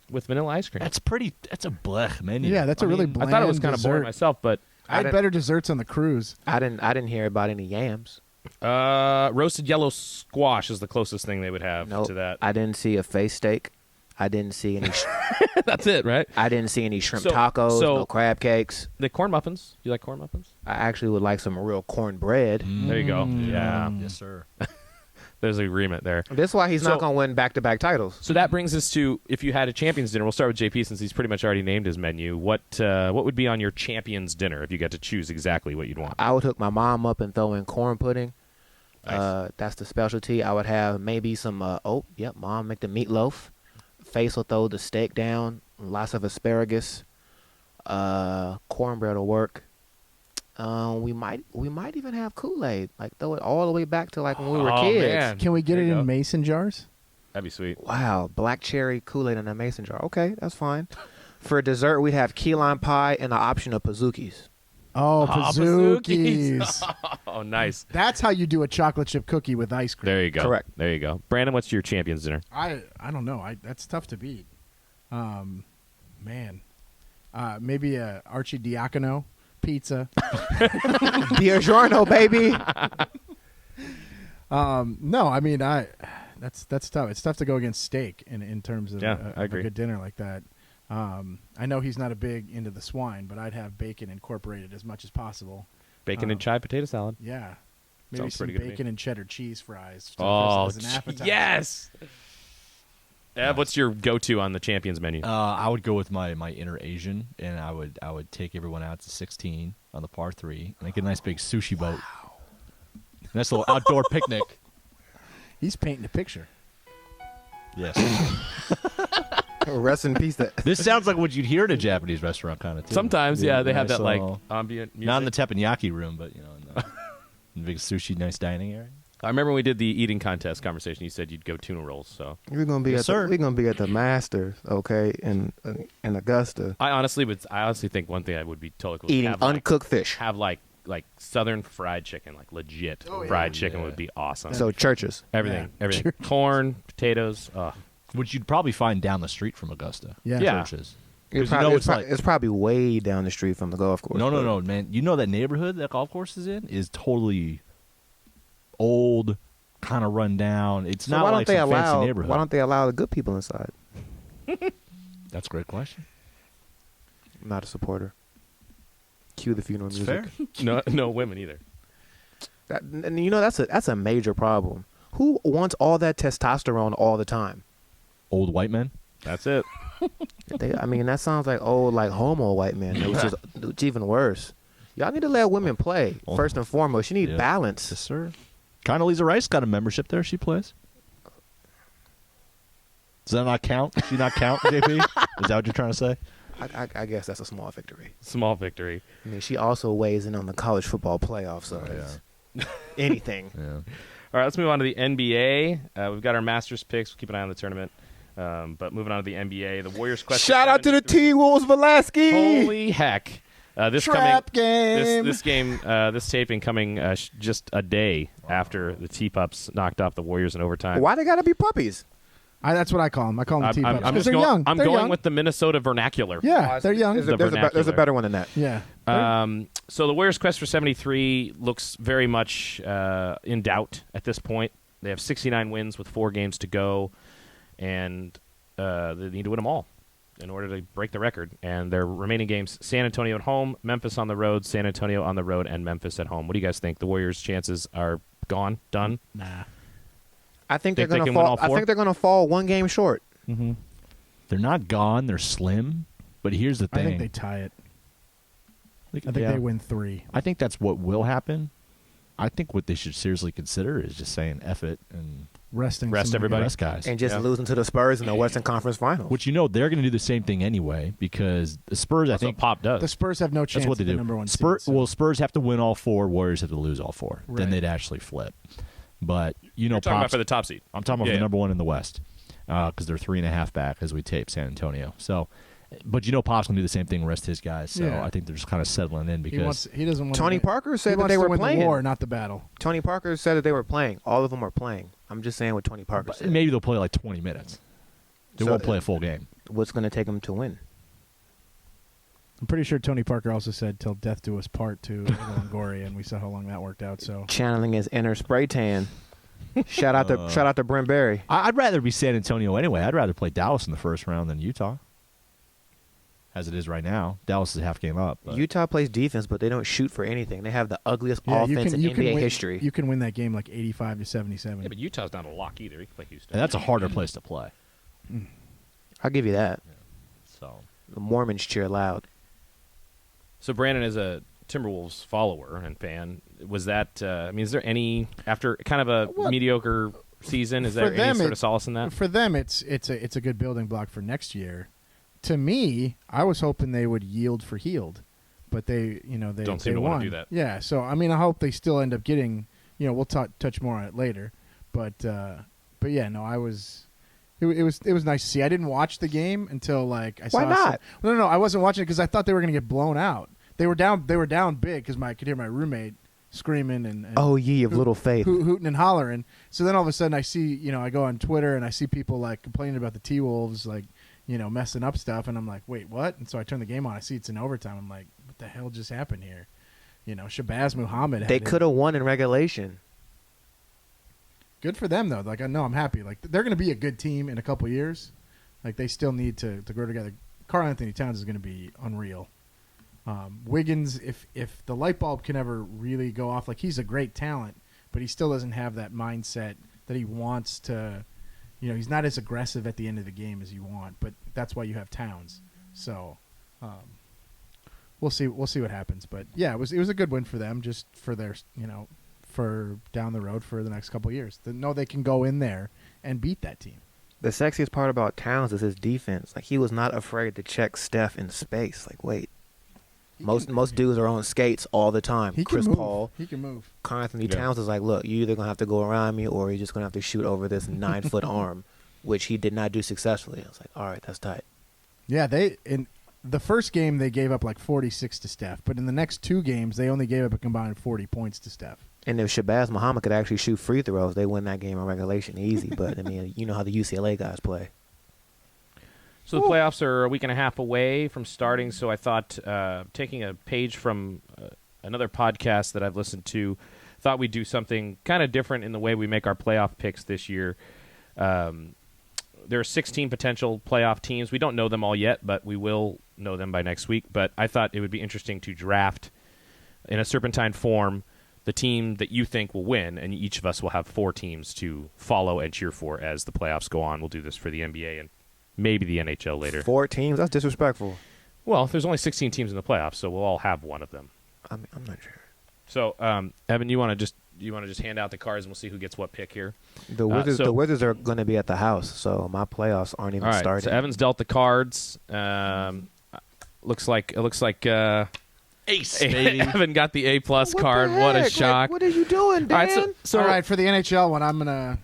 Speaker 1: with vanilla ice cream.
Speaker 4: That's a blech menu.
Speaker 2: yeah, that's a really bland
Speaker 1: I thought it was kind of
Speaker 2: dessert.
Speaker 1: boring myself, but
Speaker 2: I had better desserts on the cruise.
Speaker 3: I didn't hear about any yams.
Speaker 1: roasted yellow squash is the closest thing they would have to that.
Speaker 3: I didn't see a face steak. I didn't see any.
Speaker 1: That's it, right?
Speaker 3: I didn't see any shrimp tacos. No crab cakes.
Speaker 1: The corn muffins. You like corn muffins?
Speaker 3: I actually would like some real cornbread.
Speaker 1: There you go. Yeah.
Speaker 4: Yes, sir.
Speaker 1: There's an agreement there.
Speaker 3: That's why he's not going to win back-to-back titles.
Speaker 1: So that brings us to, if you had a Champions Dinner, we'll start with JP since he's pretty much already named his menu. What would be on your Champions Dinner if you got to choose exactly what you'd want?
Speaker 3: I would hook my mom up and throw in corn pudding.
Speaker 1: Nice.
Speaker 3: That's the specialty. I would have maybe some, mom make the meatloaf. Face will throw the steak down. Lots of asparagus. Cornbread will work. We might even have Kool-Aid. Like throw it all the way back to like when we were kids.
Speaker 1: Man.
Speaker 2: Can we get
Speaker 1: There
Speaker 2: it
Speaker 1: you
Speaker 2: in
Speaker 1: go.
Speaker 2: mason jars?
Speaker 1: That'd be sweet.
Speaker 3: Wow, black cherry Kool-Aid in a mason jar. Okay, that's fine. For dessert, we have key lime pie and the option of Pazookies.
Speaker 2: Oh,
Speaker 1: Pazookies.
Speaker 2: Pazookies.
Speaker 1: Oh, nice.
Speaker 2: That's how you do a chocolate chip cookie with ice cream.
Speaker 1: There you go.
Speaker 3: Correct.
Speaker 1: There you go. Brandon, what's your Champions Dinner?
Speaker 2: I don't know. That's tough to beat. Man. Maybe a Archie Diacono pizza.
Speaker 3: Buongiorno, baby.
Speaker 2: No, I mean that's tough. It's tough to go against steak in terms of,
Speaker 1: Yeah,
Speaker 2: of
Speaker 1: I agree.
Speaker 2: a good dinner like that. I know he's not a big into the swine, but I'd have bacon incorporated as much as possible.
Speaker 1: Bacon and chive potato salad.
Speaker 2: Yeah. Maybe
Speaker 1: Sounds
Speaker 2: some
Speaker 1: pretty good to me.
Speaker 2: bacon and cheddar cheese fries.
Speaker 1: Oh,
Speaker 2: as an appetizer.
Speaker 1: yes. Ev, what's your go-to on the Champions menu?
Speaker 4: I would go with my inner Asian, and I would take everyone out to 16 on the par 3, make a nice big sushi boat. Nice little outdoor picnic.
Speaker 2: He's painting a picture.
Speaker 4: Yes.
Speaker 3: Rest in peace.
Speaker 4: This sounds like what you'd hear at a Japanese restaurant, kind of too.
Speaker 1: Sometimes, yeah, they have
Speaker 4: nice
Speaker 1: that like
Speaker 4: little-
Speaker 1: ambient music.
Speaker 4: not in the teppanyaki room, but in the big sushi, nice dining area.
Speaker 1: I remember when we did the eating contest conversation. You said you'd go tuna rolls. So
Speaker 3: We're gonna be
Speaker 4: Yes, sir.
Speaker 3: we're gonna be at the Masters, okay, in Augusta,
Speaker 1: I honestly think one thing I would be totally cool
Speaker 3: eating
Speaker 1: have
Speaker 3: uncooked fish.
Speaker 1: have like Southern fried chicken, like legit
Speaker 2: Oh, yeah.
Speaker 1: fried chicken
Speaker 4: Yeah.
Speaker 1: would be awesome.
Speaker 3: So churches.
Speaker 1: everything,
Speaker 2: Yeah.
Speaker 1: everything, corn, potatoes.
Speaker 4: Which you'd probably find down the street from Augusta.
Speaker 2: Yeah.
Speaker 1: Yeah.
Speaker 4: Churches.
Speaker 3: It's
Speaker 4: 'Cause you know
Speaker 3: it's probably way down the street from the golf course.
Speaker 4: No, man. You know that neighborhood that golf course is in is totally old, kind of run down. It's
Speaker 3: So
Speaker 4: not
Speaker 3: why
Speaker 4: like
Speaker 3: don't they
Speaker 4: some fancy
Speaker 3: allow?
Speaker 4: neighborhood.
Speaker 3: Why don't they allow the good people inside?
Speaker 4: That's a great question.
Speaker 3: I'm not a supporter. Cue the funeral music.
Speaker 4: Fair.
Speaker 1: No women either.
Speaker 3: And that's a major problem. Who wants all that testosterone all the time?
Speaker 4: Old white men.
Speaker 1: That's it.
Speaker 3: That sounds like old, like homo white men. It's even worse. Y'all need to let women play first and foremost. You need
Speaker 4: Yeah.
Speaker 3: balance.
Speaker 4: Yes, sir. Condoleezza Rice got a membership there. She plays. Does that not count? Does she not count, JP? Is that what you're trying to say?
Speaker 3: I guess that's a small victory.
Speaker 1: Small victory.
Speaker 3: I mean, she also weighs in on the college football playoffs, so it's anything.
Speaker 4: Yeah.
Speaker 1: All right, let's move on to the NBA. We've got our Masters picks. We'll keep an eye on the tournament. But moving on to the NBA, the Warriors quest.
Speaker 3: Shout out to the T-Wolves, Velasquez.
Speaker 1: Holy heck! This
Speaker 2: Trap
Speaker 1: coming,
Speaker 2: game.
Speaker 1: this taping coming just a day after the T-Pups knocked off the Warriors in overtime.
Speaker 3: Why they gotta be puppies?
Speaker 2: That's what I call them. I call them T-Pups.
Speaker 1: I'm
Speaker 2: Because
Speaker 1: just
Speaker 2: they're
Speaker 1: going.
Speaker 2: young.
Speaker 1: I'm
Speaker 2: They're
Speaker 1: going
Speaker 2: young.
Speaker 1: with the Minnesota vernacular.
Speaker 2: Yeah, they're young.
Speaker 3: There's
Speaker 1: The
Speaker 3: there's a
Speaker 1: vernacular.
Speaker 3: better one than that.
Speaker 2: Yeah.
Speaker 1: So the Warriors' quest for 73 looks very much in doubt at this point. They have 69 wins with 4 games to go, and they need to win them all in order to break the record. And their remaining games, San Antonio at home, Memphis on the road, San Antonio on the road, and Memphis at home. What do you guys think? The Warriors' chances are gone, done?
Speaker 2: Nah.
Speaker 3: I think they're
Speaker 1: Think they
Speaker 3: going to
Speaker 1: can win
Speaker 3: fall.
Speaker 1: all
Speaker 3: I
Speaker 1: four?
Speaker 3: think they're going to fall one game short.
Speaker 4: Mm-hmm. They're not gone. They're slim. But here's the thing.
Speaker 2: I think they tie it. I think
Speaker 4: yeah.
Speaker 2: they win 3.
Speaker 4: I think that's what will happen. I think what they should seriously consider is just saying F it and
Speaker 1: Rest
Speaker 2: some of
Speaker 1: everybody.
Speaker 4: rest guys.
Speaker 3: And just losing to the Spurs in the Western Conference Finals.
Speaker 4: Which they're going to do the same thing anyway because the Spurs,
Speaker 1: That's
Speaker 4: I think,
Speaker 1: what Pop does.
Speaker 2: The Spurs have no chance
Speaker 4: that's what they
Speaker 2: at the
Speaker 4: do.
Speaker 2: number 1
Speaker 4: Spurs,
Speaker 2: seed. So.
Speaker 4: well, Spurs have to win all 4. Warriors have to lose all 4. Then
Speaker 2: Right.
Speaker 4: they'd actually flip. But
Speaker 1: You're talking about
Speaker 4: Pop's,
Speaker 1: for the top seed.
Speaker 4: I'm talking about
Speaker 1: Yeah,
Speaker 4: the
Speaker 1: yeah.
Speaker 4: number 1 in the West because they're 3.5 back as we tape San Antonio. So, but Pop's going to do the same thing, rest his guys. So
Speaker 2: Yeah.
Speaker 4: I think they're just kind of settling in because
Speaker 2: he doesn't want
Speaker 3: Tony Parker
Speaker 2: he
Speaker 3: said that
Speaker 2: wants
Speaker 3: they
Speaker 2: to
Speaker 3: were
Speaker 2: win
Speaker 3: playing.
Speaker 2: the war, not the battle.
Speaker 3: Tony Parker said that they were playing. All of them are playing. I'm just saying what Tony Parker said.
Speaker 4: maybe they'll play like 20 minutes. They
Speaker 3: So,
Speaker 4: won't play a full game.
Speaker 3: What's going to take them to win?
Speaker 2: I'm pretty sure Tony Parker also said "till death do us part" to Longoria, and we saw how long that worked out. So
Speaker 3: Channeling his inner spray tan. Shout out to Brent Berry.
Speaker 4: I'd rather be San Antonio anyway. I'd rather play Dallas in the first round than Utah. As it is right now, Dallas is a half game up. But.
Speaker 3: Utah plays defense, but they don't shoot for anything. They have the ugliest
Speaker 2: yeah,
Speaker 3: offense in NBA
Speaker 2: win,
Speaker 3: history.
Speaker 2: You can win that game like 85-77.
Speaker 1: Yeah, but Utah's not a lock either. You can play Houston.
Speaker 4: And that's a harder place to play.
Speaker 3: I'll give you that.
Speaker 4: So
Speaker 3: The Mormons cheer loud.
Speaker 1: So Brandon is a Timberwolves follower and fan. Was that? Is there any after kind of a mediocre season? Is there any sort of solace in that?
Speaker 2: For them, it's a good building block for next year. To me, I was hoping they would yield for healed, but they
Speaker 1: Don't seem
Speaker 2: they
Speaker 1: to
Speaker 2: won.
Speaker 1: want to do that.
Speaker 2: Yeah, so I hope they still end up getting. We'll touch more on it later, but yeah, no, I was. It was nice to see. I didn't watch the game until I saw.
Speaker 3: Why not?
Speaker 2: No, I wasn't watching it because I thought they were going to get blown out. They were down big because I could hear my roommate screaming and
Speaker 3: Oh, ye of little faith.
Speaker 2: hooting and hollering. So then all of a sudden I see, I go on Twitter and I see people complaining about the T-Wolves, messing up stuff. And I'm like, wait, what? And so I turn the game on. I see it's in overtime. I'm like, what the hell just happened here? Shabazz Muhammad.
Speaker 3: They could have won in regulation.
Speaker 2: Good for them, though. I'm happy. They're going to be a good team in a couple years. They still need to grow together. Karl Anthony Towns is going to be unreal. Wiggins, if the light bulb can ever really go off, he's a great talent, but he still doesn't have that mindset that he wants to. He's not as aggressive at the end of the game as you want, but that's why you have Towns. So, we'll see what happens. But yeah, it was a good win for them, just for their for down the road for the next couple of years. They know they can go in there and beat that team.
Speaker 3: The sexiest part about Towns is his defense. He was not afraid to check Steph in space. Wait. Most dudes are on skates all the time.
Speaker 2: He
Speaker 3: Chris
Speaker 2: can move.
Speaker 3: Paul.
Speaker 2: He can move.
Speaker 3: Karl Anthony Towns is look, you're either going to have to go around me or you're just going to have to shoot over this 9-foot arm, which he did not do successfully. I was all right, that's tight.
Speaker 2: Yeah, in the first game they gave up 46 to Steph, but in the next 2 games they only gave up a combined 40 points to Steph.
Speaker 3: And if Shabazz Muhammad could actually shoot free throws, they win that game in regulation easy. But, you know how the UCLA guys play.
Speaker 1: So the playoffs are a week and a half away from starting, so I thought taking a page from another podcast that I've listened to, thought we'd do something kind of different in the way we make our playoff picks this year. There are 16 potential playoff teams. We don't know them all yet, but we will know them by next week. But I thought it would be interesting to draft in a serpentine form the team that you think will win, and each of us will have 4 teams to follow and cheer for as the playoffs go on. We'll do this for the NBA and maybe the NHL later.
Speaker 3: 4 teams? That's disrespectful.
Speaker 1: Well, there's only 16 teams in the playoffs, so we'll all have one of them.
Speaker 3: I'm not sure.
Speaker 1: So, Evan, you want to just hand out the cards and we'll see who gets what pick here?
Speaker 3: The Wizards are going to be at the house, so my playoffs aren't even
Speaker 1: all right,
Speaker 3: starting.
Speaker 1: So Evan's dealt the cards. Looks like
Speaker 4: Ace, baby.
Speaker 1: Evan got the A+
Speaker 3: What
Speaker 1: card.
Speaker 3: the
Speaker 1: What a
Speaker 3: heck?
Speaker 1: shock!
Speaker 3: What are you doing, Dan?
Speaker 1: All right, so
Speaker 2: All right, for the NHL one, I'm gonna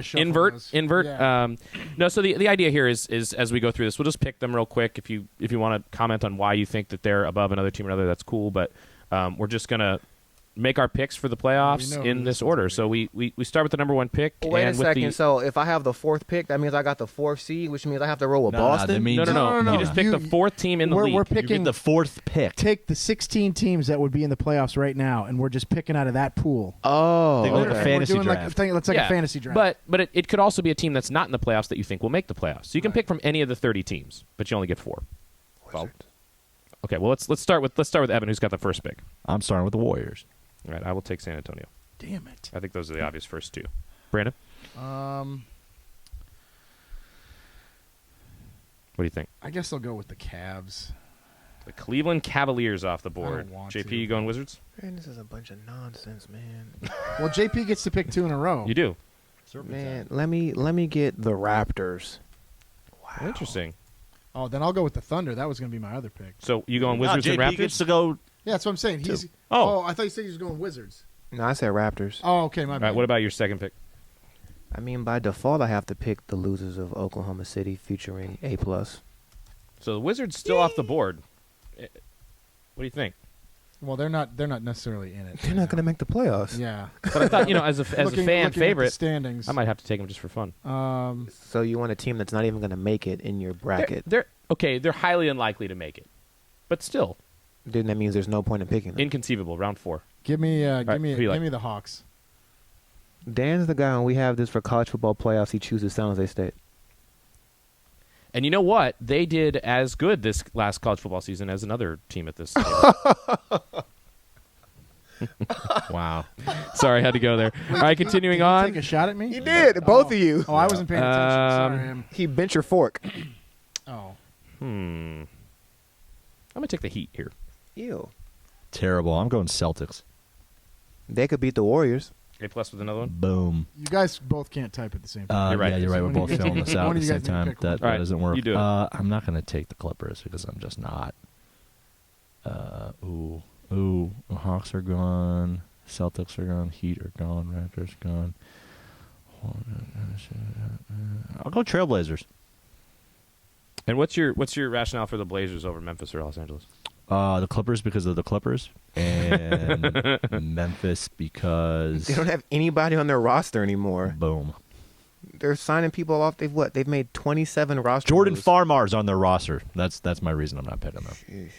Speaker 2: shuffle
Speaker 1: invert.
Speaker 2: those.
Speaker 1: Invert.
Speaker 2: Yeah.
Speaker 1: No, so the idea here is as we go through this, we'll just pick them real quick. If you want to comment on why you think that they're above another team or another, that's cool. But we're just gonna make our picks for the playoffs
Speaker 2: We know
Speaker 1: in
Speaker 2: who
Speaker 1: this
Speaker 2: this
Speaker 1: order.
Speaker 2: is
Speaker 1: So we start with the number 1 pick.
Speaker 3: Wait
Speaker 1: and
Speaker 3: a
Speaker 1: with
Speaker 3: second. So if I have the 4th pick, that means I got the 4th seed, which means I have to roll with
Speaker 4: No,
Speaker 3: Boston?
Speaker 4: that means-
Speaker 1: No. You just pick the 4th team in the league.
Speaker 2: We're
Speaker 4: You
Speaker 2: picking
Speaker 4: get the 4th pick.
Speaker 2: Take the 16 teams that would be in the playoffs right now, and we're just picking out of that pool.
Speaker 3: Oh,
Speaker 4: Think like a
Speaker 3: okay.
Speaker 4: fantasy
Speaker 2: we're doing
Speaker 4: draft.
Speaker 2: It's like
Speaker 1: Yeah,
Speaker 2: a fantasy draft.
Speaker 1: But it could also be a team that's not in the playoffs that you think will make the playoffs. So you can pick from any of the 30 teams, but you only get 4. Well, okay. Well, let's start with Evan, who's got the first pick.
Speaker 4: I'm starting with the Warriors.
Speaker 1: All right, I will take San Antonio.
Speaker 2: Damn it.
Speaker 1: I think those are the obvious first two. Brandon? What do you think?
Speaker 2: I guess I'll go with the Cavs.
Speaker 1: The Cleveland Cavaliers off the
Speaker 2: I
Speaker 1: board.
Speaker 2: don't want
Speaker 1: JP,
Speaker 2: to.
Speaker 1: you going Wizards?
Speaker 3: Man, this is a bunch of nonsense, man.
Speaker 2: Well, JP gets to pick 2 in a row.
Speaker 1: You do.
Speaker 3: Man, let me get the Raptors. Wow.
Speaker 1: Interesting.
Speaker 2: Oh, then I'll go with the Thunder. That was going to be my other pick.
Speaker 1: So you going Wizards and
Speaker 4: JP
Speaker 1: Raptors?
Speaker 4: gets to go.
Speaker 2: Yeah, that's what I'm saying. He's.
Speaker 1: Oh.
Speaker 2: I thought you said he was going Wizards.
Speaker 3: No, I said Raptors.
Speaker 2: Oh, okay, my
Speaker 1: All
Speaker 2: bad.
Speaker 1: right, what about your second pick?
Speaker 3: I mean, by default, I have to pick the losers of Oklahoma City featuring A+.
Speaker 1: So the Wizards still off the board. What do you think?
Speaker 2: Well, they're not necessarily in it.
Speaker 3: They're not going to make the playoffs.
Speaker 2: Yeah.
Speaker 1: But I thought, as a fan
Speaker 2: looking at the
Speaker 1: favorite,
Speaker 2: standings.
Speaker 1: I might have to take them just for fun.
Speaker 3: So you want a team that's not even going to make it in your bracket.
Speaker 1: They're highly unlikely to make it, but still
Speaker 3: Then that means there's no point in picking them.
Speaker 1: inconceivable. Round 4.
Speaker 2: Give me
Speaker 1: who you like?
Speaker 2: give me the Hawks.
Speaker 3: Dan's the guy when we have this for college football playoffs. He chooses San Jose State.
Speaker 1: And you know what? They did as good this last college football season as another team at this. Wow. Sorry, I had to go there. All right, continuing
Speaker 2: Did you
Speaker 1: on.
Speaker 2: take a shot at me?
Speaker 3: He did, both of you.
Speaker 2: Oh, I wasn't paying attention. Sorry.
Speaker 3: He bent your fork.
Speaker 2: Oh.
Speaker 1: I'm going to take the Heat here.
Speaker 3: Ew.
Speaker 4: Terrible. I'm going Celtics.
Speaker 3: They could beat the Warriors.
Speaker 1: A+ with another one.
Speaker 4: Boom.
Speaker 2: You guys both can't type at the same time.
Speaker 1: You're right.
Speaker 4: Yeah, you're right. We're
Speaker 2: One of
Speaker 4: both
Speaker 2: you guys
Speaker 4: filling
Speaker 2: need-
Speaker 4: this out
Speaker 2: one
Speaker 4: at
Speaker 2: of
Speaker 4: the
Speaker 2: you
Speaker 4: same
Speaker 2: guys need to
Speaker 4: time.
Speaker 2: pick one.
Speaker 1: All
Speaker 4: That
Speaker 1: right,
Speaker 4: doesn't work.
Speaker 1: you do it.
Speaker 4: I'm not going to take the Clippers because I'm just not. Hawks are gone. Celtics are gone. Heat are gone. Raptors gone. I'll go Trailblazers.
Speaker 1: And what's your rationale for the Blazers over Memphis or Los Angeles?
Speaker 4: The Clippers because of the Clippers, and Memphis because
Speaker 3: They don't have anybody on their roster anymore.
Speaker 4: boom.
Speaker 3: They're signing people off. They've made 27 roster
Speaker 4: Jordan
Speaker 3: moves.
Speaker 4: Farmar's on their roster. That's my reason I'm not picking them.
Speaker 3: Sheesh.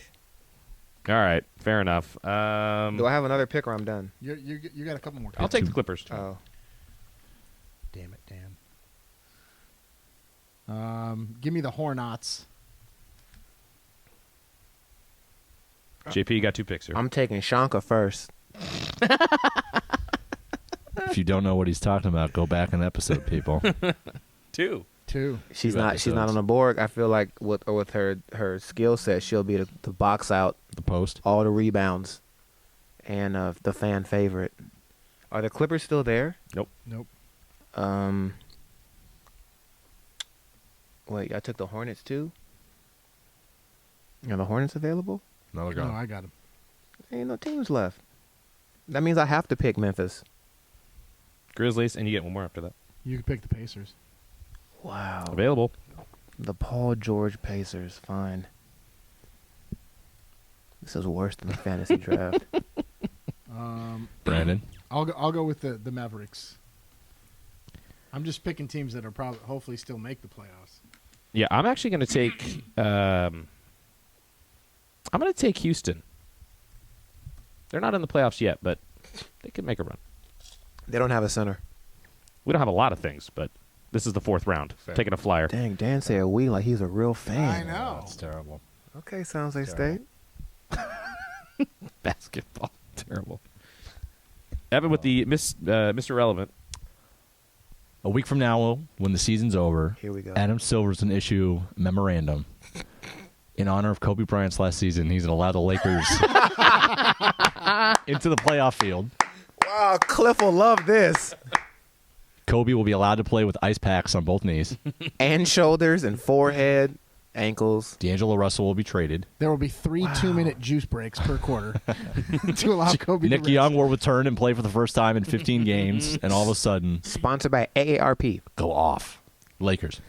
Speaker 1: All right, fair enough.
Speaker 3: Do I have another pick or I'm done?
Speaker 2: You got a couple more.
Speaker 1: I'll take the Clippers.
Speaker 3: Oh.
Speaker 2: Damn it, Dan. Give me the Hornets.
Speaker 1: JP, you got 2 picks here.
Speaker 3: I'm taking Shanka first.
Speaker 4: If you don't know what he's talking about, go back an episode, people.
Speaker 1: 2.
Speaker 3: She's
Speaker 4: Two
Speaker 3: not
Speaker 4: episodes.
Speaker 3: on the board. I feel like with her skill set, she'll be the box out
Speaker 4: The post.
Speaker 3: all the rebounds and the fan favorite. Are the Clippers still there?
Speaker 1: Nope.
Speaker 3: Wait, I took the Hornets too? Are the Hornets available?
Speaker 4: No,
Speaker 2: No, I got him.
Speaker 3: Ain't no teams left. That means I have to pick Memphis.
Speaker 1: Grizzlies, and you get one more after that.
Speaker 2: You can pick the Pacers.
Speaker 3: Wow.
Speaker 1: Available.
Speaker 3: The Paul George Pacers. Fine. This is worse than the fantasy draft.
Speaker 4: Brandon.
Speaker 2: I'll go with the Mavericks. I'm just picking teams that are probably hopefully still make the playoffs.
Speaker 1: Yeah, I'm actually going to take. I'm going to take Houston. They're not in the playoffs yet, but they could make a run.
Speaker 3: They don't have a center.
Speaker 1: We don't have a lot of things, but this is the 4th round.
Speaker 2: Fair.
Speaker 1: Taking a flyer.
Speaker 3: Dang, Dan said we like he's a real fan.
Speaker 2: I know.
Speaker 4: That's terrible.
Speaker 3: Okay, San Jose State.
Speaker 1: Basketball. Terrible. Evan with the Mr. Relevant.
Speaker 4: A week from now, when the season's over,
Speaker 3: Here we go.
Speaker 4: Adam Silver's going to issue a memorandum in honor of Kobe Bryant's last season. He's going to allow the Lakers into the playoff field.
Speaker 3: Wow, Cliff will love this.
Speaker 4: Kobe will be allowed to play with ice packs on both knees.
Speaker 3: And shoulders and forehead, ankles.
Speaker 4: D'Angelo Russell will be traded.
Speaker 2: There will be 3 2-minute juice breaks per quarter to allow Kobe
Speaker 4: Nick
Speaker 2: to
Speaker 4: Young will return and play for the first time in 15 games, and all of a sudden,
Speaker 3: Sponsored by AARP.
Speaker 4: go off. Lakers.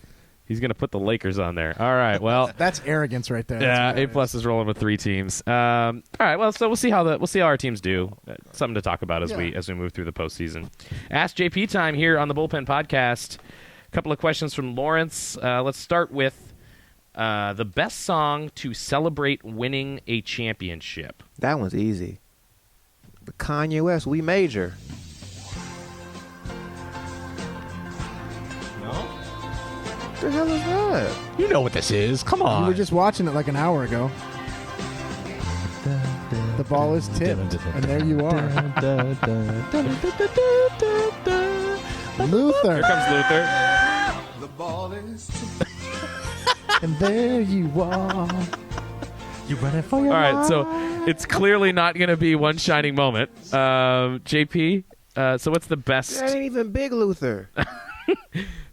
Speaker 1: He's going to put the Lakers on there. All right, well.
Speaker 2: That's arrogance right there.
Speaker 1: Yeah,
Speaker 2: That's what
Speaker 1: A+ is rolling with 3 teams. All right, well, so we'll see how our teams do. Something to talk about as we move through the postseason. Ask JP time here on the Bullpen Podcast. A couple of questions from Lawrence. Let's start with the best song to celebrate winning a championship.
Speaker 3: That one's easy. The Kanye West, We Major. What the hell is that?
Speaker 4: You know what this is. Come
Speaker 2: You
Speaker 4: on.
Speaker 2: were just watching it like an hour ago. The ball is tipped, and there you are. Luther.
Speaker 1: Here comes Luther.
Speaker 5: The ball is
Speaker 2: And there you are. You running for your
Speaker 1: All right,
Speaker 2: life.
Speaker 1: so it's clearly not going to be one shining moment. JP, so what's the best
Speaker 3: That ain't even Big Luther.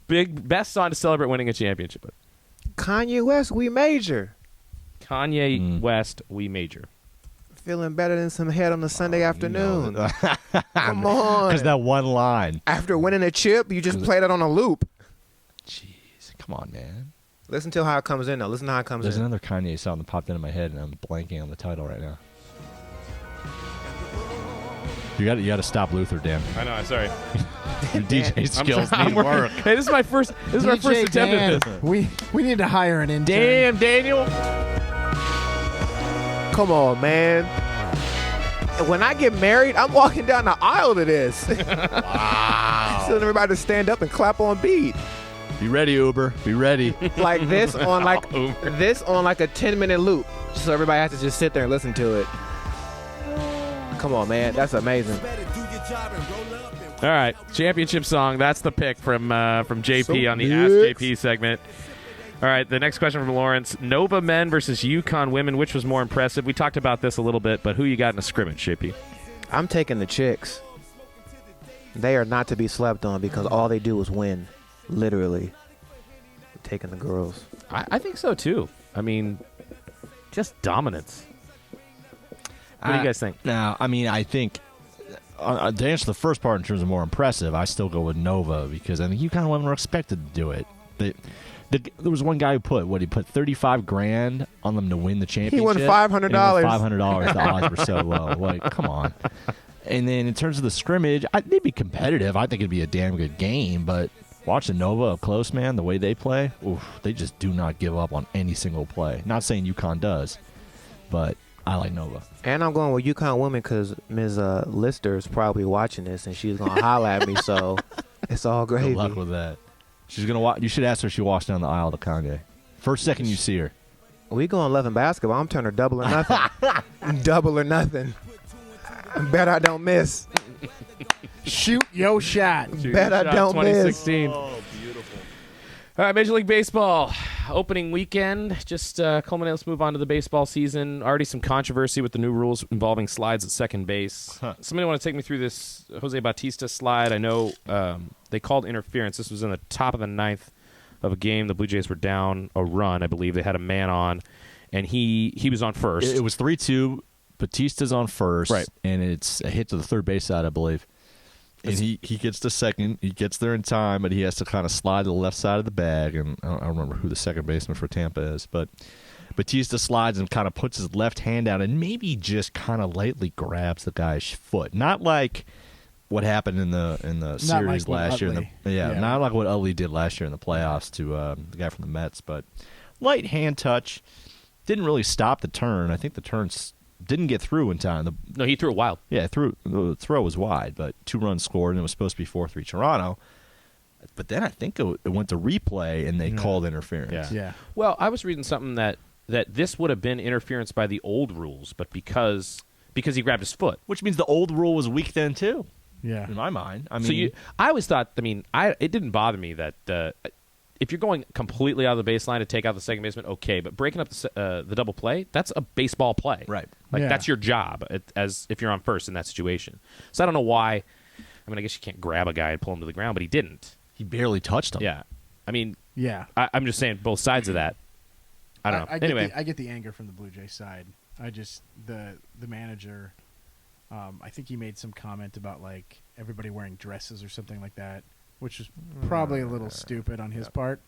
Speaker 1: best song to celebrate winning a championship with?
Speaker 3: Kanye West, We Major.
Speaker 1: Kanye West, We Major.
Speaker 3: Feeling better than some head on a Sunday afternoon. Come on.
Speaker 4: Because that one line.
Speaker 3: After winning a chip, you just play that on a loop.
Speaker 4: Jeez, come on, man.
Speaker 3: Listen to how it comes in, though. Listen to how it comes
Speaker 4: There's
Speaker 3: in.
Speaker 4: another Kanye song that popped into my head, and I'm blanking on the title right now. You got to stop Luther, Dan.
Speaker 1: I know, I'm sorry.
Speaker 4: Your DJ skills
Speaker 1: I'm
Speaker 4: need work.
Speaker 1: Hey, this is my first attempt at this.
Speaker 2: We need to hire an intern.
Speaker 1: Damn, Daniel.
Speaker 3: Come on, man. When I get married, I'm walking down the aisle to this.
Speaker 4: Wow.
Speaker 3: Telling everybody to stand up and clap on beat.
Speaker 4: Be ready, Uber. Be ready.
Speaker 3: Like this on like
Speaker 1: Uber.
Speaker 3: this on like a 10-minute loop. So everybody has to just sit there and listen to it. Come on, man. That's amazing.
Speaker 1: All right, championship song. That's the pick from JP
Speaker 3: So
Speaker 1: on the Ask
Speaker 3: next.
Speaker 1: JP segment. All right, the next question from Lawrence. Nova men versus Yukon women. Which was more impressive? We talked about this a little bit, but who you got in a scrimmage, JP?
Speaker 3: I'm taking the chicks. They are not to be slept on because all they do is win. Literally. I'm taking the girls.
Speaker 1: I think so, too. I mean, just dominance. What do you guys think?
Speaker 4: Now, I mean, I think to answer the first part in terms of more impressive, I still go with Nova because I think you kind of women were expected to do it. There was one guy who put $35,000 on them to win the championship.
Speaker 3: He won $500.
Speaker 4: $500. The odds were so low. Like, come on. And then in terms of the scrimmage, they'd be competitive. I think it'd be a damn good game. But watching Nova up close, man, the way they play, they just do not give up on any single play. Not saying UConn does, but I like Nova.
Speaker 3: And I'm going with UConn women because Ms. Lister is probably watching this and she's going to holler at me. So it's all gravy.
Speaker 4: Good luck with that. She's gonna walk. You should ask her if she walks down the aisle to Kanye. First second you see her.
Speaker 3: We going 11 basketball. I'm turning her double or nothing. Double or nothing. Bet I don't miss.
Speaker 2: Shoot your shot.
Speaker 3: Bet I don't miss.
Speaker 1: 2016. Oh, beautiful. All right, Major League Baseball opening weekend. Just culminating. Let's move on to the baseball season. Already some controversy with the new rules involving slides at second base. Somebody want to take me through this Jose Bautista slide? I know they called interference. This was in the top of the ninth of a game. The Blue Jays were down a run, I believe. They had a man on, and he was on first.
Speaker 4: It was 3-2. Batista's on first,
Speaker 1: right,
Speaker 4: and it's a hit to the third base side, I believe. And he gets to second. He gets there in time, but he has to kind of slide to the left side of the bag. And I don't remember who the second baseman for Tampa is, but Batista slides and kind of puts his left hand out and maybe just kind of lightly grabs the guy's foot. Not like what happened in the series
Speaker 2: like
Speaker 4: last year. Not like what Utley did last year in the playoffs to the guy from the Mets, but light hand touch. Didn't really stop the turn. I think the turn didn't get through in time.
Speaker 1: No, he threw it wild.
Speaker 4: Yeah, the throw was wide, but 2 runs scored, and it was supposed to be 4-3 Toronto. But then I think it went to replay, and they called interference.
Speaker 2: Yeah.
Speaker 1: Well, I was reading something that this would have been interference by the old rules, but because he grabbed his foot.
Speaker 4: Which means the old rule was weak then, too.
Speaker 2: Yeah.
Speaker 4: In my mind. I mean,
Speaker 1: I always thought, it didn't bother me that if you're going completely out of the baseline to take out the second baseman, okay, but breaking up the double play, that's a baseball play.
Speaker 4: Right.
Speaker 1: That's your job as if you're on first in that situation. So I don't know why. I mean, I guess you can't grab a guy and pull him to the ground, but he didn't.
Speaker 4: He barely touched him.
Speaker 1: Yeah. I mean,
Speaker 2: Yeah.
Speaker 1: I'm just saying both sides of that. I don't know. Anyway.
Speaker 2: I get the anger from the Blue Jays side. I just the manager, I think he made some comment about like everybody wearing dresses or something like that, which is probably a little stupid on his part.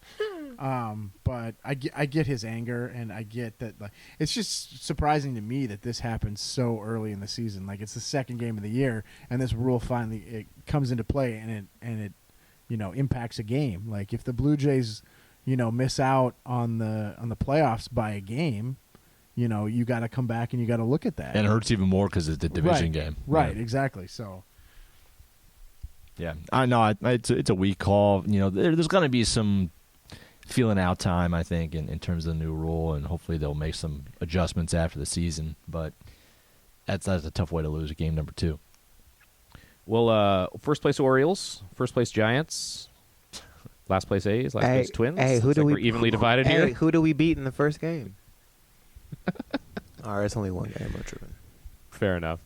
Speaker 2: But I get his anger, and I get that. Like, it's just surprising to me that this happens so early in the season. Like, it's the second game of the year, and this rule finally it comes into play, and it impacts a game. Like, if the Blue Jays miss out on the playoffs by a game, you got to come back and you got to look at that.
Speaker 4: And it hurts even more because it's the division game.
Speaker 2: Right,
Speaker 4: Yeah.
Speaker 2: exactly. So.
Speaker 4: Yeah, I know. It's a weak call. There's going to be some feeling out time, I think, in terms of the new rule, and hopefully they'll make some adjustments after the season. But that's a tough way to lose a game number 2.
Speaker 1: Well, first place Orioles, first place Giants, last place A's, last place Twins.
Speaker 3: Hey, who
Speaker 1: Looks
Speaker 3: do
Speaker 1: like
Speaker 3: we
Speaker 1: we're evenly divided here?
Speaker 3: Who do we beat in the first game? All right, it's only one game. I'm tripping.
Speaker 1: Fair enough.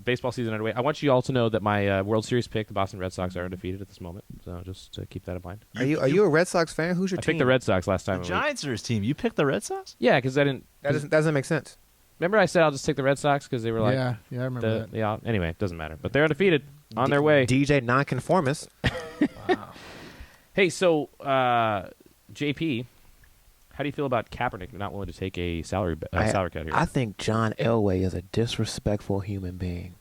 Speaker 1: Baseball season underway. I want you all to know that my World Series pick, the Boston Red Sox, are undefeated at this moment. So just keep that in mind.
Speaker 3: Are you a Red Sox fan? Who's your
Speaker 1: I
Speaker 3: team?
Speaker 1: picked the Red Sox last time.
Speaker 4: The Giants are his team. You picked the Red Sox?
Speaker 1: Yeah, because I didn't.
Speaker 3: That doesn't make sense.
Speaker 1: Remember, I said I'll just take the Red Sox because they were like.
Speaker 2: yeah, I remember that.
Speaker 1: Yeah. Anyway, it doesn't matter. But they're undefeated on their way.
Speaker 3: DJ nonconformist.
Speaker 1: Hey, so JP, how do you feel about Kaepernick not willing to take a salary cut here?
Speaker 3: I think John Elway is a disrespectful human being.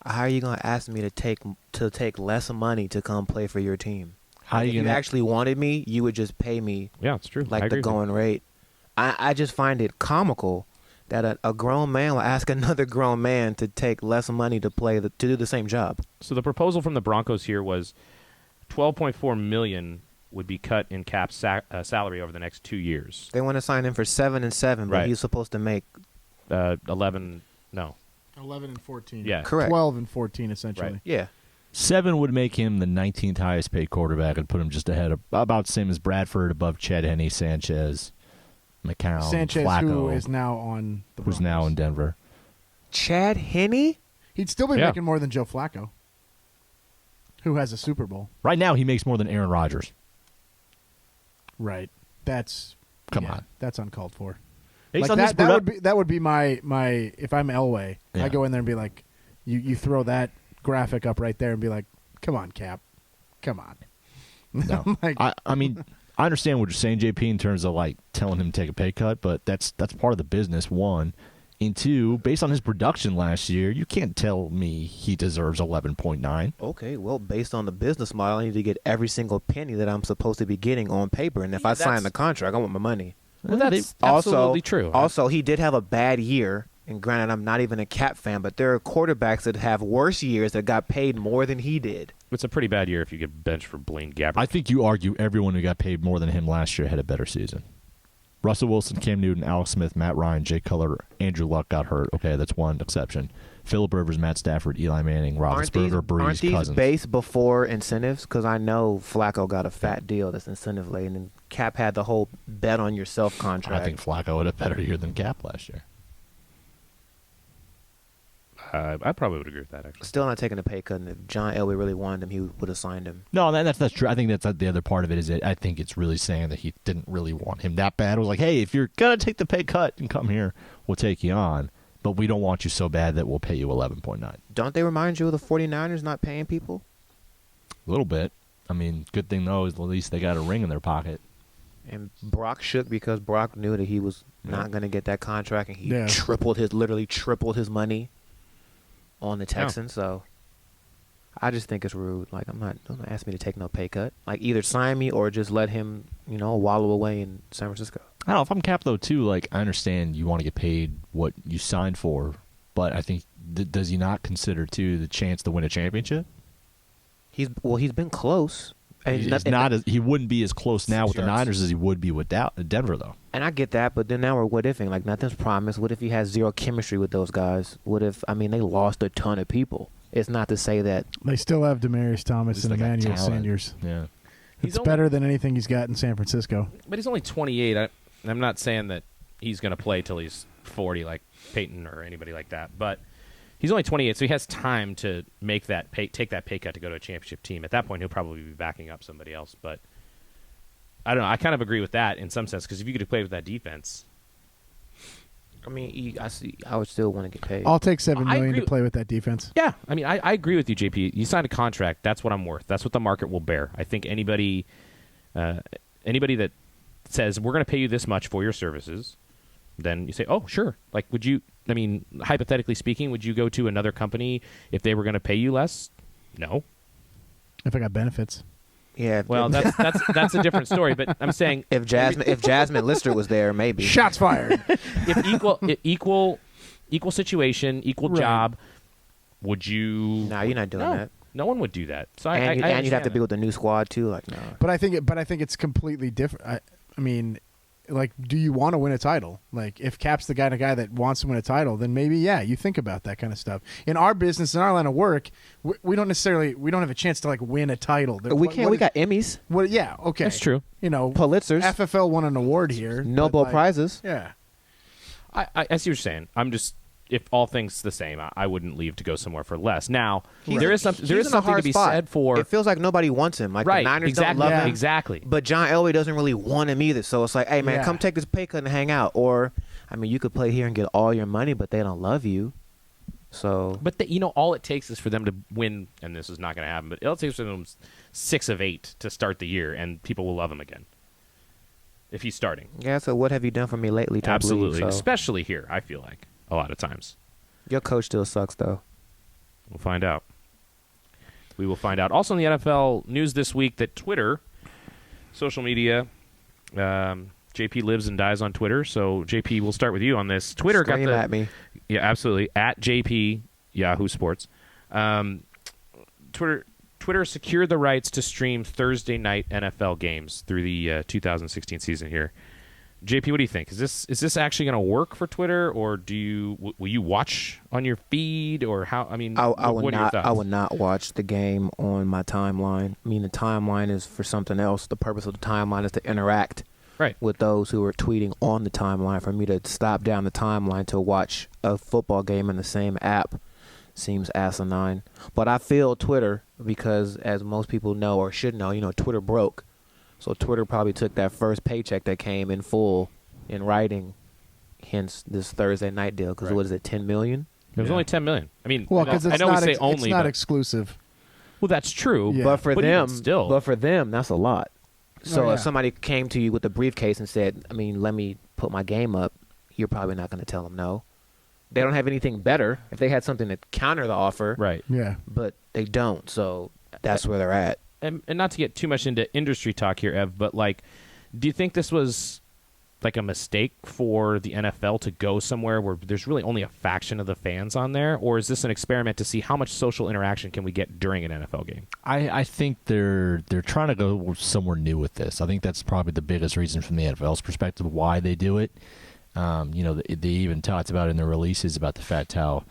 Speaker 3: How are you going to ask me to take less money to come play for your team? If you actually wanted me, you would just pay me
Speaker 1: Yeah, it's true. I
Speaker 3: like
Speaker 1: agree
Speaker 3: the
Speaker 1: with you.
Speaker 3: going rate. I just find it comical that a grown man will ask another grown man to take less money to do the same job.
Speaker 1: So the proposal from the Broncos here was $12.4 million would be cut in Cap's salary over the next 2 years.
Speaker 3: They want to sign him for 7 and 7, but
Speaker 1: Right.
Speaker 3: he's supposed to make
Speaker 1: 11. No.
Speaker 2: 11 and 14.
Speaker 1: Yeah.
Speaker 3: correct.
Speaker 2: 12 and 14, essentially.
Speaker 1: Right.
Speaker 3: Yeah.
Speaker 4: 7 would make him the 19th highest paid quarterback and put him just ahead of about the same as Bradford, above Chet Henne, Sanchez, McCown,
Speaker 2: Sanchez,
Speaker 4: Flacco,
Speaker 2: who is now on the
Speaker 4: who's now
Speaker 2: Broncos.
Speaker 4: in Denver.
Speaker 3: Chad Henne?
Speaker 2: He'd still be
Speaker 1: Yeah.
Speaker 2: making more than Joe Flacco, who has a Super Bowl.
Speaker 4: Right now, he makes more than Aaron Rodgers.
Speaker 2: Right. That's
Speaker 4: Come on.
Speaker 2: That's uncalled for.
Speaker 4: Based
Speaker 2: Like
Speaker 4: on this
Speaker 2: that would be my if I'm Elway,
Speaker 4: Yeah.
Speaker 2: I go in there and be like, you throw that graphic up right there and be like, come on, Cap, come on.
Speaker 4: No.
Speaker 2: Like,
Speaker 4: I mean, I understand what you're saying, JP, in terms of like telling him to take a pay cut, but that's part of the business, one. And two, based on his production last year, you can't tell me he deserves 11.9.
Speaker 3: Okay, well, based on the business model, I need to get every single penny that I'm supposed to be getting on paper. And if I sign the contract, I want my money.
Speaker 1: Well, that's
Speaker 3: Also-
Speaker 1: absolutely true.
Speaker 3: Also, he did have a bad year. And granted, I'm not even a Cap fan, but there are quarterbacks that have worse years that got paid more than he did.
Speaker 1: It's a pretty bad year if you get benched for Blaine Gabbert.
Speaker 4: I think you argue everyone who got paid more than him last year had a better season. Russell Wilson, Cam Newton, Alex Smith, Matt Ryan, Jay Cutler, Andrew Luck got hurt. Okay, that's one exception. Phillip Rivers, Matt Stafford, Eli Manning, Roethlisberger, Breeze,
Speaker 3: aren't these
Speaker 4: Cousins.
Speaker 3: based before incentives? Because I know Flacco got a fat deal that's incentive laden, and Cap had the whole bet on yourself contract.
Speaker 4: I think Flacco had a better year than Cap last year.
Speaker 1: I probably would agree with that, actually.
Speaker 3: Still not taking a pay cut, and if John Elway really wanted him, he would have signed him.
Speaker 4: No, that's true. I think that's the other part of it is that I think it's really saying that he didn't really want him that bad. It was like, hey, if you're going to take the pay cut and come here, we'll take you on. But we don't want you so bad that we'll pay you 11.9.
Speaker 3: Don't they remind you of the 49ers not paying people?
Speaker 4: A little bit. I mean, good thing, though, is at least they got a ring in their pocket.
Speaker 3: And Brock shook because Brock knew that he was not going to get that contract, and he
Speaker 2: Yeah.
Speaker 3: literally tripled his money on the Texans. So I just think it's rude. Like, don't ask me to take no pay cut. Like, either sign me or just let him, wallow away in San Francisco.
Speaker 4: I don't know. If I'm Cap, though, too, like, I understand you want to get paid what you signed for, but I think, does he not consider, too, the chance to win a championship?
Speaker 3: He's been close. And
Speaker 4: He wouldn't be as close now with the
Speaker 3: Sure.
Speaker 4: Niners as he would be with Denver, though.
Speaker 3: And I get that, but then now we're what ifing. Like, nothing's promised. What if he has zero chemistry with those guys? What if, they lost a ton of people. It's not to say that.
Speaker 2: they still have Demaryius Thomas and
Speaker 4: They got
Speaker 2: Emmanuel
Speaker 4: talent.
Speaker 2: Sanders.
Speaker 4: Yeah.
Speaker 2: It's better than anything he's got in San Francisco.
Speaker 1: But he's only 28. I'm not saying that he's going to play till he's 40 like Peyton or anybody like that. But he's only 28, so he has time to take that pay cut to go to a championship team. At that point, he'll probably be backing up somebody else. But I don't know. I kind of agree with that in some sense because if you could have played with that defense.
Speaker 3: I would still want to get paid.
Speaker 2: I'll take $7
Speaker 1: I
Speaker 2: million
Speaker 1: agree
Speaker 2: to play with that defense.
Speaker 1: Yeah, I agree with you, JP. You signed a contract. That's what I'm worth. That's what the market will bear. I think anybody that says we're going to pay you this much for your services, then you say, oh, sure. Like, would you? Hypothetically speaking, would you go to another company if they were going to pay you less? No.
Speaker 2: If I got benefits.
Speaker 3: Yeah.
Speaker 1: Well, that's a different story. But I'm saying
Speaker 3: if Jasmine Lister was there, maybe.
Speaker 2: Shots fired.
Speaker 1: if equal situation, equal
Speaker 2: Right.
Speaker 1: job, would you?
Speaker 3: Nah, you're not doing that.
Speaker 1: No one would do that. So
Speaker 3: And you'd have to
Speaker 1: understand
Speaker 3: be with the new squad too. Like, no.
Speaker 2: But I think it's completely different. I mean, like, do you want to win a title? Like, if Cap's the guy that wants to win a title, then maybe, yeah, you think about that kind of stuff. In our business, in our line of work, we don't have a chance to, like, win a title.
Speaker 3: We can't. We got Emmys.
Speaker 2: Well, yeah, okay.
Speaker 1: That's true.
Speaker 2: You know,
Speaker 3: Pulitzers.
Speaker 2: FFL won an award here.
Speaker 3: Nobel Prizes.
Speaker 2: Yeah.
Speaker 1: I see what you're saying. I'm just, if all things the same, I wouldn't leave to go somewhere for less. Now, there is something to be said for.
Speaker 3: It feels like nobody wants him. Like
Speaker 1: right,
Speaker 3: the Niners
Speaker 1: exactly,
Speaker 3: don't love him.
Speaker 1: Exactly.
Speaker 3: But John Elway doesn't really want him either. So it's like, hey, man, come take this pay cut and hang out. Or, I mean, you could play here and get all your money, but they don't love you. So.
Speaker 1: But, all it takes is for them to win, and this is not going to happen, but it takes for them 6 of 8 to start the year, and people will love him again. If he's starting.
Speaker 3: Yeah, so what have you done for me lately?
Speaker 1: Absolutely.
Speaker 3: So.
Speaker 1: Especially here, I feel like, a lot of times.
Speaker 3: Your coach still sucks, though.
Speaker 1: We'll find out. We will find out. Also in the NFL news this week that Twitter, social media, JP lives and dies on Twitter. So, JP, we'll start with you on this. Twitter
Speaker 3: Scream
Speaker 1: got the...
Speaker 3: at me.
Speaker 1: Yeah, absolutely. At JP Yahoo Sports. Twitter secured the rights to stream Thursday night NFL games through the 2016 season here. JP, what do you think? Is this actually going to work for Twitter, or will you watch on your feed, or how? I mean,
Speaker 3: I would
Speaker 1: what are your thoughts?
Speaker 3: I would not watch the game on my timeline. I mean, the timeline is for something else. The purpose of the timeline is to interact with those who are tweeting on the timeline. For me to stop down the timeline to watch a football game in the same app seems asinine. But I feel Twitter because, as most people know or should know, Twitter broke. So Twitter probably took that first paycheck that came in full in writing, hence this Thursday night deal. Because what is it, $10 million?
Speaker 1: It was only $10 million. I mean,
Speaker 2: well, because
Speaker 1: I know we say only,
Speaker 2: it's not
Speaker 1: but,
Speaker 2: exclusive.
Speaker 1: Well, that's true.
Speaker 2: Yeah.
Speaker 3: But for them, that's a lot. So if somebody came to you with a briefcase and said, I mean, let me put my game up, you're probably not going to tell them no. They don't have anything better. If they had something to counter the offer,
Speaker 1: right?
Speaker 2: Yeah,
Speaker 3: but they don't. So that's where they're at.
Speaker 1: And not to get too much into industry talk here, Ev, but like, do you think this was like a mistake for the NFL to go somewhere where there's really only a faction of the fans on there, or is this an experiment to see how much social interaction can we get during an NFL game?
Speaker 4: I think they're trying to go somewhere new with this. I think that's probably the biggest reason from the NFL's perspective why they do it. They even talked about in their releases about the fact how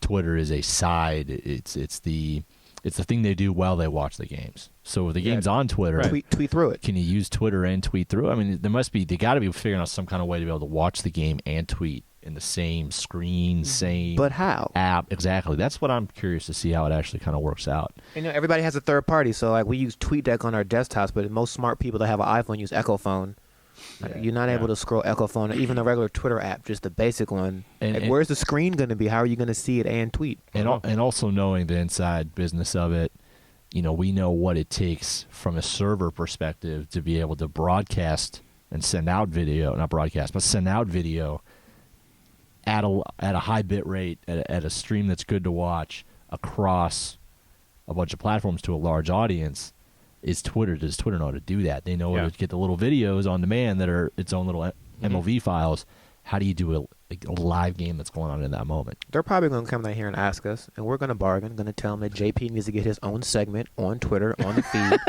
Speaker 4: Twitter is a side. It's the thing they do while they watch the games. So if the game's on Twitter,
Speaker 3: tweet through it.
Speaker 4: Can you use Twitter and tweet through it? I mean, they got to be figuring out some kind of way to be able to watch the game and tweet in the same screen, same
Speaker 3: but how
Speaker 4: app. Exactly. That's what I'm curious to see how it actually kind of works out.
Speaker 3: Everybody has a third party. So like we use TweetDeck on our desktops, but most smart people that have an iPhone use Echo Phone. You're not able to scroll Echo Phone, even the regular Twitter app, just the basic one. And where's the screen going to be? How are you going to see it and tweet?
Speaker 4: And also knowing the inside business of it, we know what it takes from a server perspective to be able to broadcast and send out video, not broadcast, but send out video at a high bit rate, at a stream that's good to watch across a bunch of platforms to a large audience. Does Twitter know how to do that? They know how to get the little videos on demand that are its own little MOV files. How do you do a live game that's going on in that moment?
Speaker 3: They're probably going to come down here and ask us, and we're going to bargain, going to tell them that JP needs to get his own segment on Twitter, on the feed.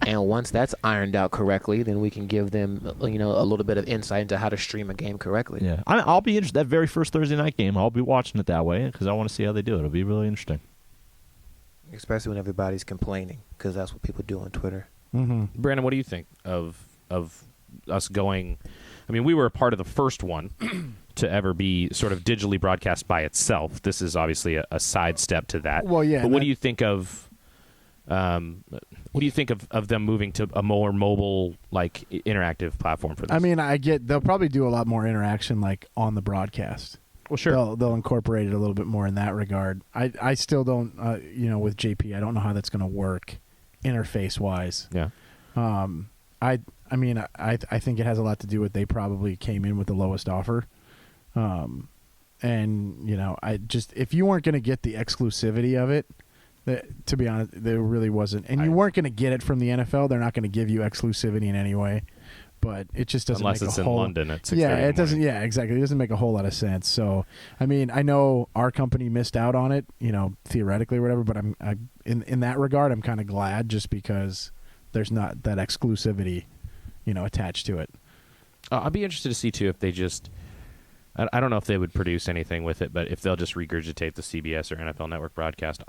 Speaker 3: And once that's ironed out correctly, then we can give them, a little bit of insight into how to stream a game correctly.
Speaker 4: Yeah, I'll be interested. That very first Thursday night game, I'll be watching it that way because I want to see how they do it. It'll be really interesting.
Speaker 3: Especially when everybody's complaining, because that's what people do on Twitter.
Speaker 2: Mm-hmm.
Speaker 1: Brandon, what do you think of us going? I mean, we were a part of the first one to ever be sort of digitally broadcast by itself. This is obviously a sidestep to that.
Speaker 2: Well, yeah.
Speaker 1: But what do you think of? What do you think of them moving to a more mobile, like interactive platform for this?
Speaker 2: I mean, they'll probably do a lot more interaction, like on the broadcast.
Speaker 1: Well, sure.
Speaker 2: They'll incorporate it a little bit more in that regard. I still don't, with JP, I don't know how that's going to work interface wwise.
Speaker 1: Yeah.
Speaker 2: I think it has a lot to do with they probably came in with the lowest offer. If you weren't going to get the exclusivity of it, to be honest, there really wasn't. And you weren't going to get it from the NFL. They're not going to give you exclusivity in any way. But it just doesn't
Speaker 1: unless
Speaker 2: make
Speaker 1: it's
Speaker 2: a whole,
Speaker 1: in London at 6:30
Speaker 2: yeah, it doesn't. Yeah, exactly. It doesn't make a whole lot of sense. So, I mean, I know our company missed out on it, theoretically or whatever. But in that regard, I'm kind of glad just because there's not that exclusivity, attached to it.
Speaker 1: I'd be interested to see too if they just. I don't know if they would produce anything with it, but if they'll just regurgitate the CBS or NFL Network broadcast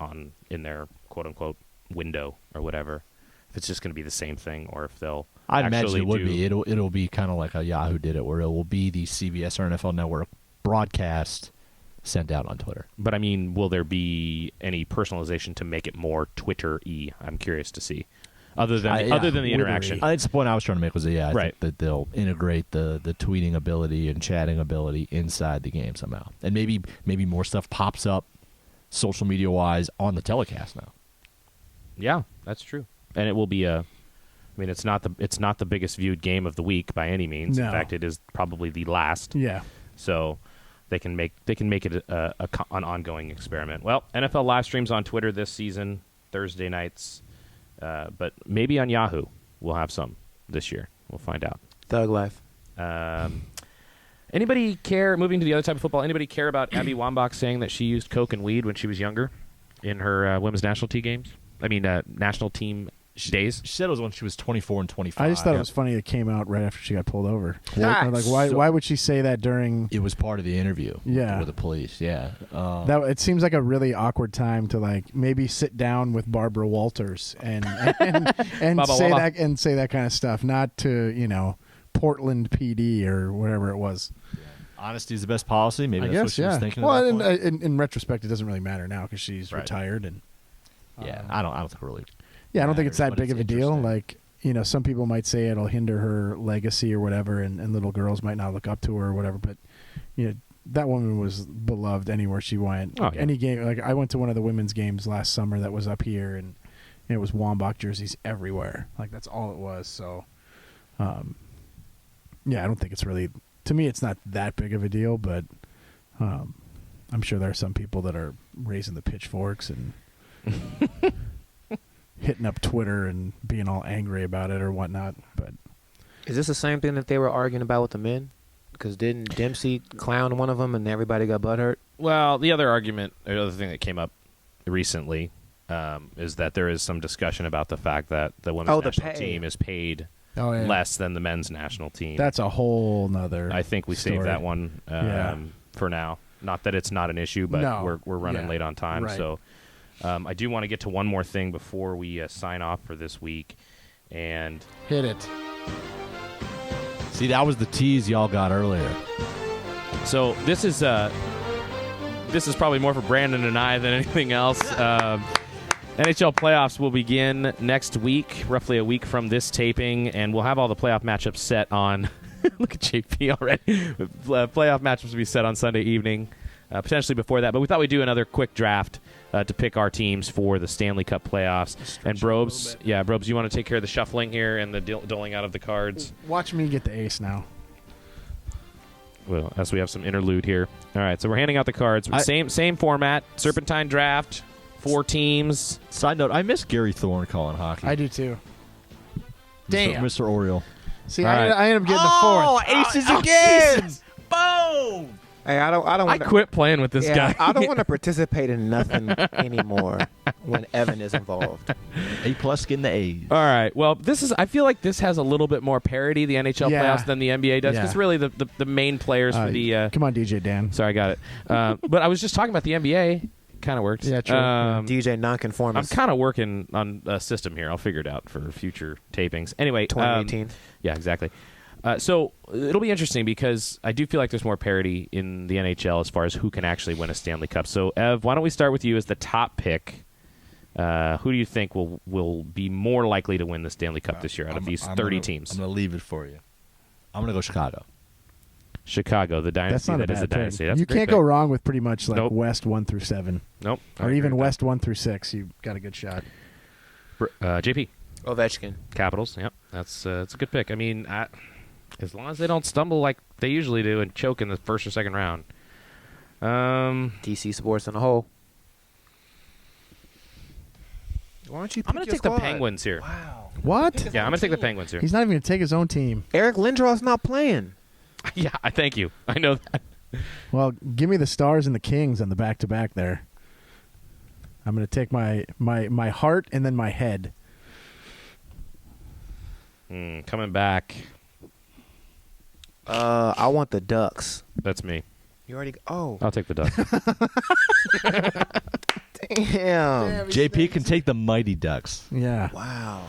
Speaker 1: in their quote unquote window or whatever. If it's just going to be the same thing, or if they'll.
Speaker 4: I imagine it would be. It'll be kind of like a Yahoo did it, where it will be the CBS or NFL Network broadcast sent out on Twitter.
Speaker 1: But I mean, will there be any personalization to make it more Twitter-y? I'm curious to see. Other than the interaction.
Speaker 4: That's the point I was trying to make. Was I
Speaker 1: right.
Speaker 4: think that they'll integrate the tweeting ability and chatting ability inside the game somehow, and maybe more stuff pops up, social media wise, on the telecast now.
Speaker 1: Yeah, that's true, and it will be a. I mean, it's not the biggest viewed game of the week by any means.
Speaker 2: No.
Speaker 1: In fact, it is probably the last.
Speaker 2: Yeah.
Speaker 1: So they can make it an ongoing experiment. Well, NFL live streams on Twitter this season, Thursday nights. But maybe on Yahoo we'll have some this year. We'll find out.
Speaker 3: Thug life.
Speaker 1: Anybody care, moving to the other type of football, anybody care about Abby Wambach saying that she used coke and weed when she was younger in her women's national team games? I mean, national team days?
Speaker 4: She said it was when she was 24 and 25.
Speaker 2: I just thought it was funny it came out right after she got pulled over. Why would she say that during...
Speaker 4: It was part of the interview with the police, yeah.
Speaker 2: It seems like a really awkward time to maybe sit down with Barbara Walters and say that kind of stuff, not to, Portland PD or whatever it was.
Speaker 4: Yeah. Honesty is the best policy. Maybe
Speaker 2: I
Speaker 4: that's
Speaker 2: guess,
Speaker 4: what she was thinking.
Speaker 2: Well,
Speaker 4: at that point.
Speaker 2: in retrospect, it doesn't really matter now because she's retired and.
Speaker 4: Yeah, I don't think it really.
Speaker 2: Yeah, I don't think it's that big of a deal.
Speaker 4: interesting.
Speaker 2: Some people might say it'll hinder her legacy or whatever, and little girls might not look up to her or whatever. But that woman was beloved anywhere she went.
Speaker 1: Oh, yeah.
Speaker 2: Any game, I went to one of the women's games last summer that was up here, and it was Wambach jerseys everywhere. That's all it was. So, I don't think it's really. To me, it's not that big of a deal, but I'm sure there are some people that are raising the pitchforks and. Hitting up Twitter and being all angry about it or whatnot, but
Speaker 3: Is this the same thing that they were arguing about with the men? Because didn't Dempsey clown one of them and everybody got butthurt?
Speaker 1: Well, the other argument, or the other thing that came up recently, is that there is some discussion about the fact that the women's national team is paid less than the men's national team.
Speaker 2: That's a whole nother.
Speaker 1: I think we saved that one for now. Not that it's not an issue, but we're running late on time, so. I do want to get to one more thing before we sign off for this week, and
Speaker 2: hit it.
Speaker 4: See, that was the tease y'all got earlier.
Speaker 1: So this is probably more for Brandon and I than anything else. NHL playoffs will begin next week, roughly a week from this taping, and we'll have all the playoff matchups set on. Look at JP already. Playoff matchups will be set on Sunday evening, potentially before that. But we thought we'd do another quick draft. To pick our teams for the Stanley Cup playoffs. And Brobes, you want to take care of the shuffling here and the doling out of the cards?
Speaker 2: Watch me get the ace now.
Speaker 1: Well, as we have some interlude here. All right, so we're handing out the cards. Same format, Serpentine draft, 4 teams.
Speaker 4: Side note, I miss Gary Thorne calling hockey.
Speaker 2: I do too.
Speaker 4: Damn. Mr. Oriole.
Speaker 2: See, I ended up getting the 4th.
Speaker 4: Aces again! Boom!
Speaker 3: Hey, I don't.
Speaker 1: I quit playing with this guy.
Speaker 3: I don't want to participate in nothing anymore when Evan is involved.
Speaker 4: A+ getting the A's.
Speaker 1: All right. Well, I feel like this has a little bit more parity, the NHL playoffs, than the NBA does. Because really, the main players for the.
Speaker 2: Come on, DJ Dan.
Speaker 1: Sorry, I got it. But I was just talking about the NBA. Kind of worked.
Speaker 2: Yeah, true.
Speaker 3: DJ Nonconformist.
Speaker 1: I'm kind of working on a system here. I'll figure it out for future tapings. Anyway,
Speaker 3: 2018.
Speaker 1: Yeah, exactly. So it'll be interesting because I do feel like there's more parity in the NHL as far as who can actually win a Stanley Cup. So, Ev, why don't we start with you as the top pick? Who do you think will be more likely to win the Stanley Cup this year out of these 30 teams?
Speaker 4: I'm going to leave it for you. I'm going to go Chicago.
Speaker 1: Chicago, the dynasty.
Speaker 2: That's not
Speaker 1: that
Speaker 2: a
Speaker 1: is a
Speaker 2: bad
Speaker 1: dynasty.
Speaker 2: pick.
Speaker 1: That's
Speaker 2: You can't go wrong with pretty much West 1 through 7.
Speaker 1: Nope.
Speaker 2: Or even West 1 through 6. You've got a good shot.
Speaker 1: JP.
Speaker 3: Ovechkin.
Speaker 1: Capitals. Yep. That's a good pick. I mean, as long as they don't stumble like they usually do and choke in the first or second round.
Speaker 3: DC Sports in a hole. Why don't you pick
Speaker 1: I'm going to take the Penguins here.
Speaker 3: Wow.
Speaker 2: What?
Speaker 1: Yeah, I'm going to take the Penguins here.
Speaker 2: He's not even going to take his own team.
Speaker 3: Eric Lindros not playing.
Speaker 1: Yeah, thank you. I know that.
Speaker 2: Well, give me the Stars and the Kings on the back-to-back there. I'm going to take my heart and then my head.
Speaker 1: Coming back.
Speaker 3: I want the Ducks.
Speaker 1: That's me.
Speaker 3: You already. Oh,
Speaker 1: I'll take the Ducks.
Speaker 3: damn.
Speaker 4: JP can take the Mighty Ducks.
Speaker 2: Yeah.
Speaker 3: Wow.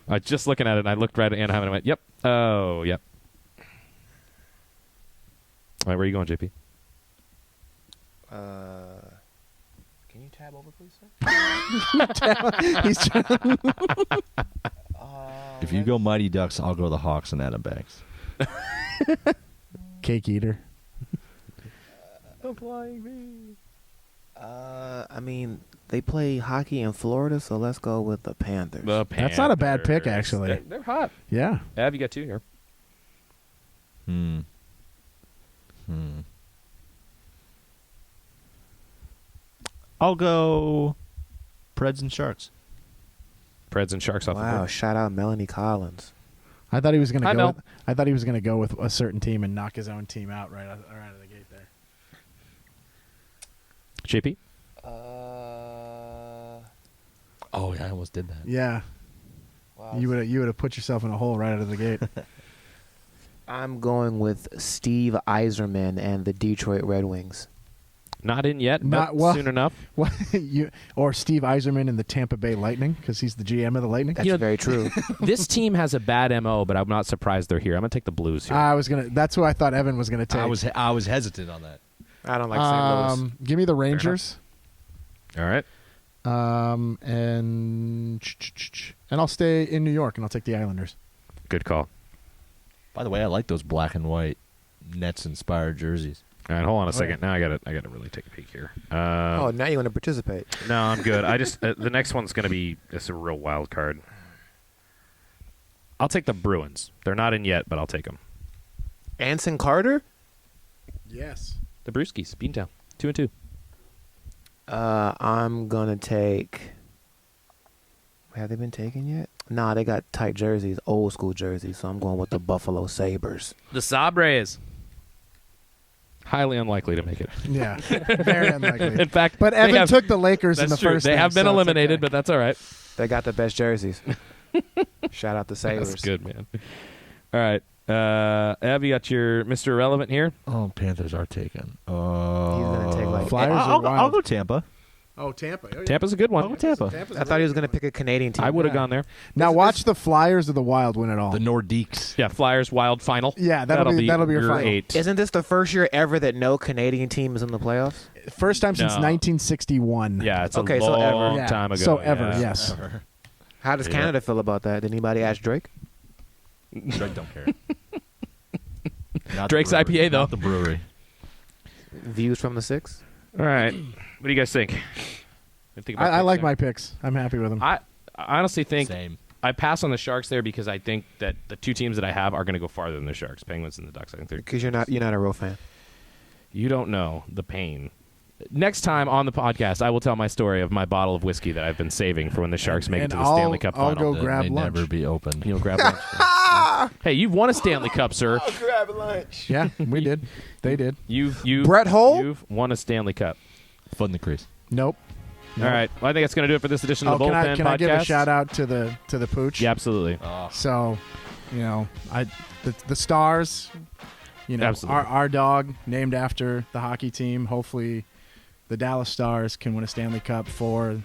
Speaker 1: I was just looking at it, and I looked right at Anaheim, and I went, yep. Oh, yep. All right, where are you going, JP?
Speaker 3: Can you tab over, please, sir?
Speaker 2: He's trying.
Speaker 4: If you go Mighty Ducks, I'll go the Hawks and Adam Banks.
Speaker 2: Cake eater.
Speaker 1: The flying bee.
Speaker 3: I mean, they play hockey in Florida, so let's go with the Panthers.
Speaker 1: The Panthers.
Speaker 2: That's not a bad pick, actually.
Speaker 1: They're hot.
Speaker 2: Yeah.
Speaker 1: Ab, you got two here.
Speaker 4: I'll go Preds and Sharks.
Speaker 1: Preds and Sharks off the
Speaker 3: Wow!
Speaker 1: board.
Speaker 3: Shout out Melanie Collins.
Speaker 2: I thought he was going
Speaker 1: Hi,
Speaker 2: to
Speaker 1: Mel.
Speaker 2: go. I thought he was going to go with a certain team and knock his own team out right out of the gate there.
Speaker 1: JP?
Speaker 4: Oh, yeah, I almost did that.
Speaker 2: Yeah.
Speaker 3: Wow.
Speaker 2: You would have put yourself in a hole right out of the gate.
Speaker 3: I'm going with Steve Yzerman and the Detroit Red Wings.
Speaker 1: Not in yet,
Speaker 2: Not-
Speaker 1: but
Speaker 2: well-
Speaker 1: soon enough.
Speaker 2: What or Steve Yzerman in the Tampa Bay Lightning because he's the GM of the Lightning.
Speaker 3: That's very true.
Speaker 1: This team has a bad MO, but I'm not surprised they're here. I'm going to take the Blues here.
Speaker 2: I was gonna. That's who I thought Evan was gonna take.
Speaker 4: I was hesitant on that.
Speaker 3: I don't like St. Louis.
Speaker 2: Give me the Rangers.
Speaker 1: All right.
Speaker 2: And I'll stay in New York and I'll take the Islanders.
Speaker 1: Good call.
Speaker 4: By the way, I like those black and white Nets-inspired jerseys.
Speaker 1: All right, hold on a second.
Speaker 2: yeah.
Speaker 1: Now I got to really take a peek here.
Speaker 3: Oh, now you want to participate?
Speaker 1: No, I'm good. I just the next one's going to be it's a real wild card. I'll take the Bruins. They're not in yet, but I'll take them.
Speaker 3: Anson Carter?
Speaker 2: Yes.
Speaker 1: The Brewskis, Beantown, 2-2.
Speaker 3: I'm gonna take. Have they been taken yet? Nah, they got tight jerseys, old school jerseys. So I'm going with the Buffalo Sabres.
Speaker 1: The Sabres. Highly unlikely to make it.
Speaker 2: Yeah. Very unlikely.
Speaker 1: In fact,
Speaker 2: But
Speaker 1: they
Speaker 2: Evan
Speaker 1: have-
Speaker 2: took the Lakers in
Speaker 1: that's
Speaker 2: the
Speaker 1: true.
Speaker 2: first.
Speaker 1: They
Speaker 2: thing,
Speaker 1: have been
Speaker 2: so it's
Speaker 1: eliminated,
Speaker 2: okay.
Speaker 1: but that's all right.
Speaker 3: They got the best jerseys. Shout out the Sabres.
Speaker 1: That's good, man. All right. Ab, you got your Mr. Irrelevant here.
Speaker 4: Oh, Panthers are taken.
Speaker 3: He's gonna take like.
Speaker 2: Flyers
Speaker 4: I'll
Speaker 2: are
Speaker 4: go
Speaker 2: wild.
Speaker 4: Tampa.
Speaker 2: Oh, Tampa. Oh, yeah.
Speaker 1: Tampa's a good one.
Speaker 4: I'll go Tampa.
Speaker 3: I thought he was gonna pick a Canadian team.
Speaker 1: I would have
Speaker 2: Yeah.
Speaker 1: gone there.
Speaker 2: Now watch the Flyers or the Wild win it all.
Speaker 4: The Nordiques.
Speaker 1: Yeah, Flyers Wild final.
Speaker 2: Yeah, that'll be your final.
Speaker 1: 8.
Speaker 3: Isn't this the first year ever that no Canadian team is in the playoffs?
Speaker 2: First time since
Speaker 1: No.
Speaker 2: 1961.
Speaker 1: Yeah, it's
Speaker 3: Okay,
Speaker 1: a
Speaker 3: so ever.
Speaker 1: long
Speaker 2: Yeah.
Speaker 1: time ago.
Speaker 2: So ever,
Speaker 1: yeah.
Speaker 2: yes.
Speaker 3: How does
Speaker 1: Yeah.
Speaker 3: Canada feel about that? Did anybody ask Drake?
Speaker 4: Drake don't care. Not the
Speaker 1: Drake's
Speaker 4: brewery,
Speaker 1: IPA, though.
Speaker 4: Not the brewery.
Speaker 3: Views from the six?
Speaker 1: All right. What do you guys think? What do you think about
Speaker 2: I
Speaker 1: picks
Speaker 2: like
Speaker 1: there?
Speaker 2: my picks. I'm happy with them.
Speaker 1: I honestly think
Speaker 4: Same.
Speaker 1: I pass on the Sharks there because I think that the two teams that I have are going to go farther than the Sharks, Penguins and the Ducks. I think they're.
Speaker 3: Because you're not a real fan.
Speaker 1: You don't know the pain. Next time on the podcast, I will tell my story of my bottle of whiskey that I've been saving for when the Sharks make it
Speaker 2: And
Speaker 1: to the Stanley Cup
Speaker 2: I'll
Speaker 1: final.
Speaker 2: go
Speaker 4: That
Speaker 2: grab
Speaker 4: may
Speaker 2: lunch.
Speaker 4: never be open.
Speaker 1: You'll grab lunch. Hey, you've won a Stanley Cup, sir.
Speaker 3: Grab lunch.
Speaker 2: Yeah, we did. They did.
Speaker 1: You've
Speaker 3: Brett Hull?
Speaker 1: You've won a Stanley Cup.
Speaker 4: Foot in the crease.
Speaker 2: Nope.
Speaker 1: All right. Well, I think that's going to do it for this edition of the
Speaker 2: can
Speaker 1: Bullpen
Speaker 2: I
Speaker 1: podcast.
Speaker 2: give a shout out to the pooch?
Speaker 1: Yeah, absolutely.
Speaker 2: So, the stars,
Speaker 1: Absolutely.
Speaker 2: our dog named after the hockey team. Hopefully, the Dallas Stars can win a Stanley Cup for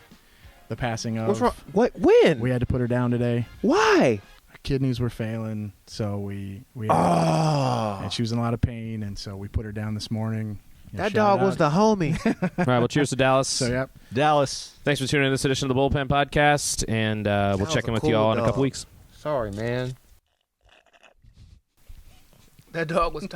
Speaker 2: the passing of.
Speaker 3: What's wrong? What? When?
Speaker 2: We had to put her down today.
Speaker 3: Why?
Speaker 2: Her kidneys were failing, so we
Speaker 3: Oh.
Speaker 2: and she was in a lot of pain, and so we put her down this morning.
Speaker 3: That dog was the homie.
Speaker 1: All right. Well, cheers to Dallas.
Speaker 2: So yep.
Speaker 4: Dallas.
Speaker 1: Thanks for tuning in to this edition of the Bullpen podcast, and we'll
Speaker 3: Dallas
Speaker 1: check in
Speaker 3: a
Speaker 1: with
Speaker 3: cool
Speaker 1: you all in a
Speaker 3: dog.
Speaker 1: couple weeks.
Speaker 3: Sorry, man. That dog was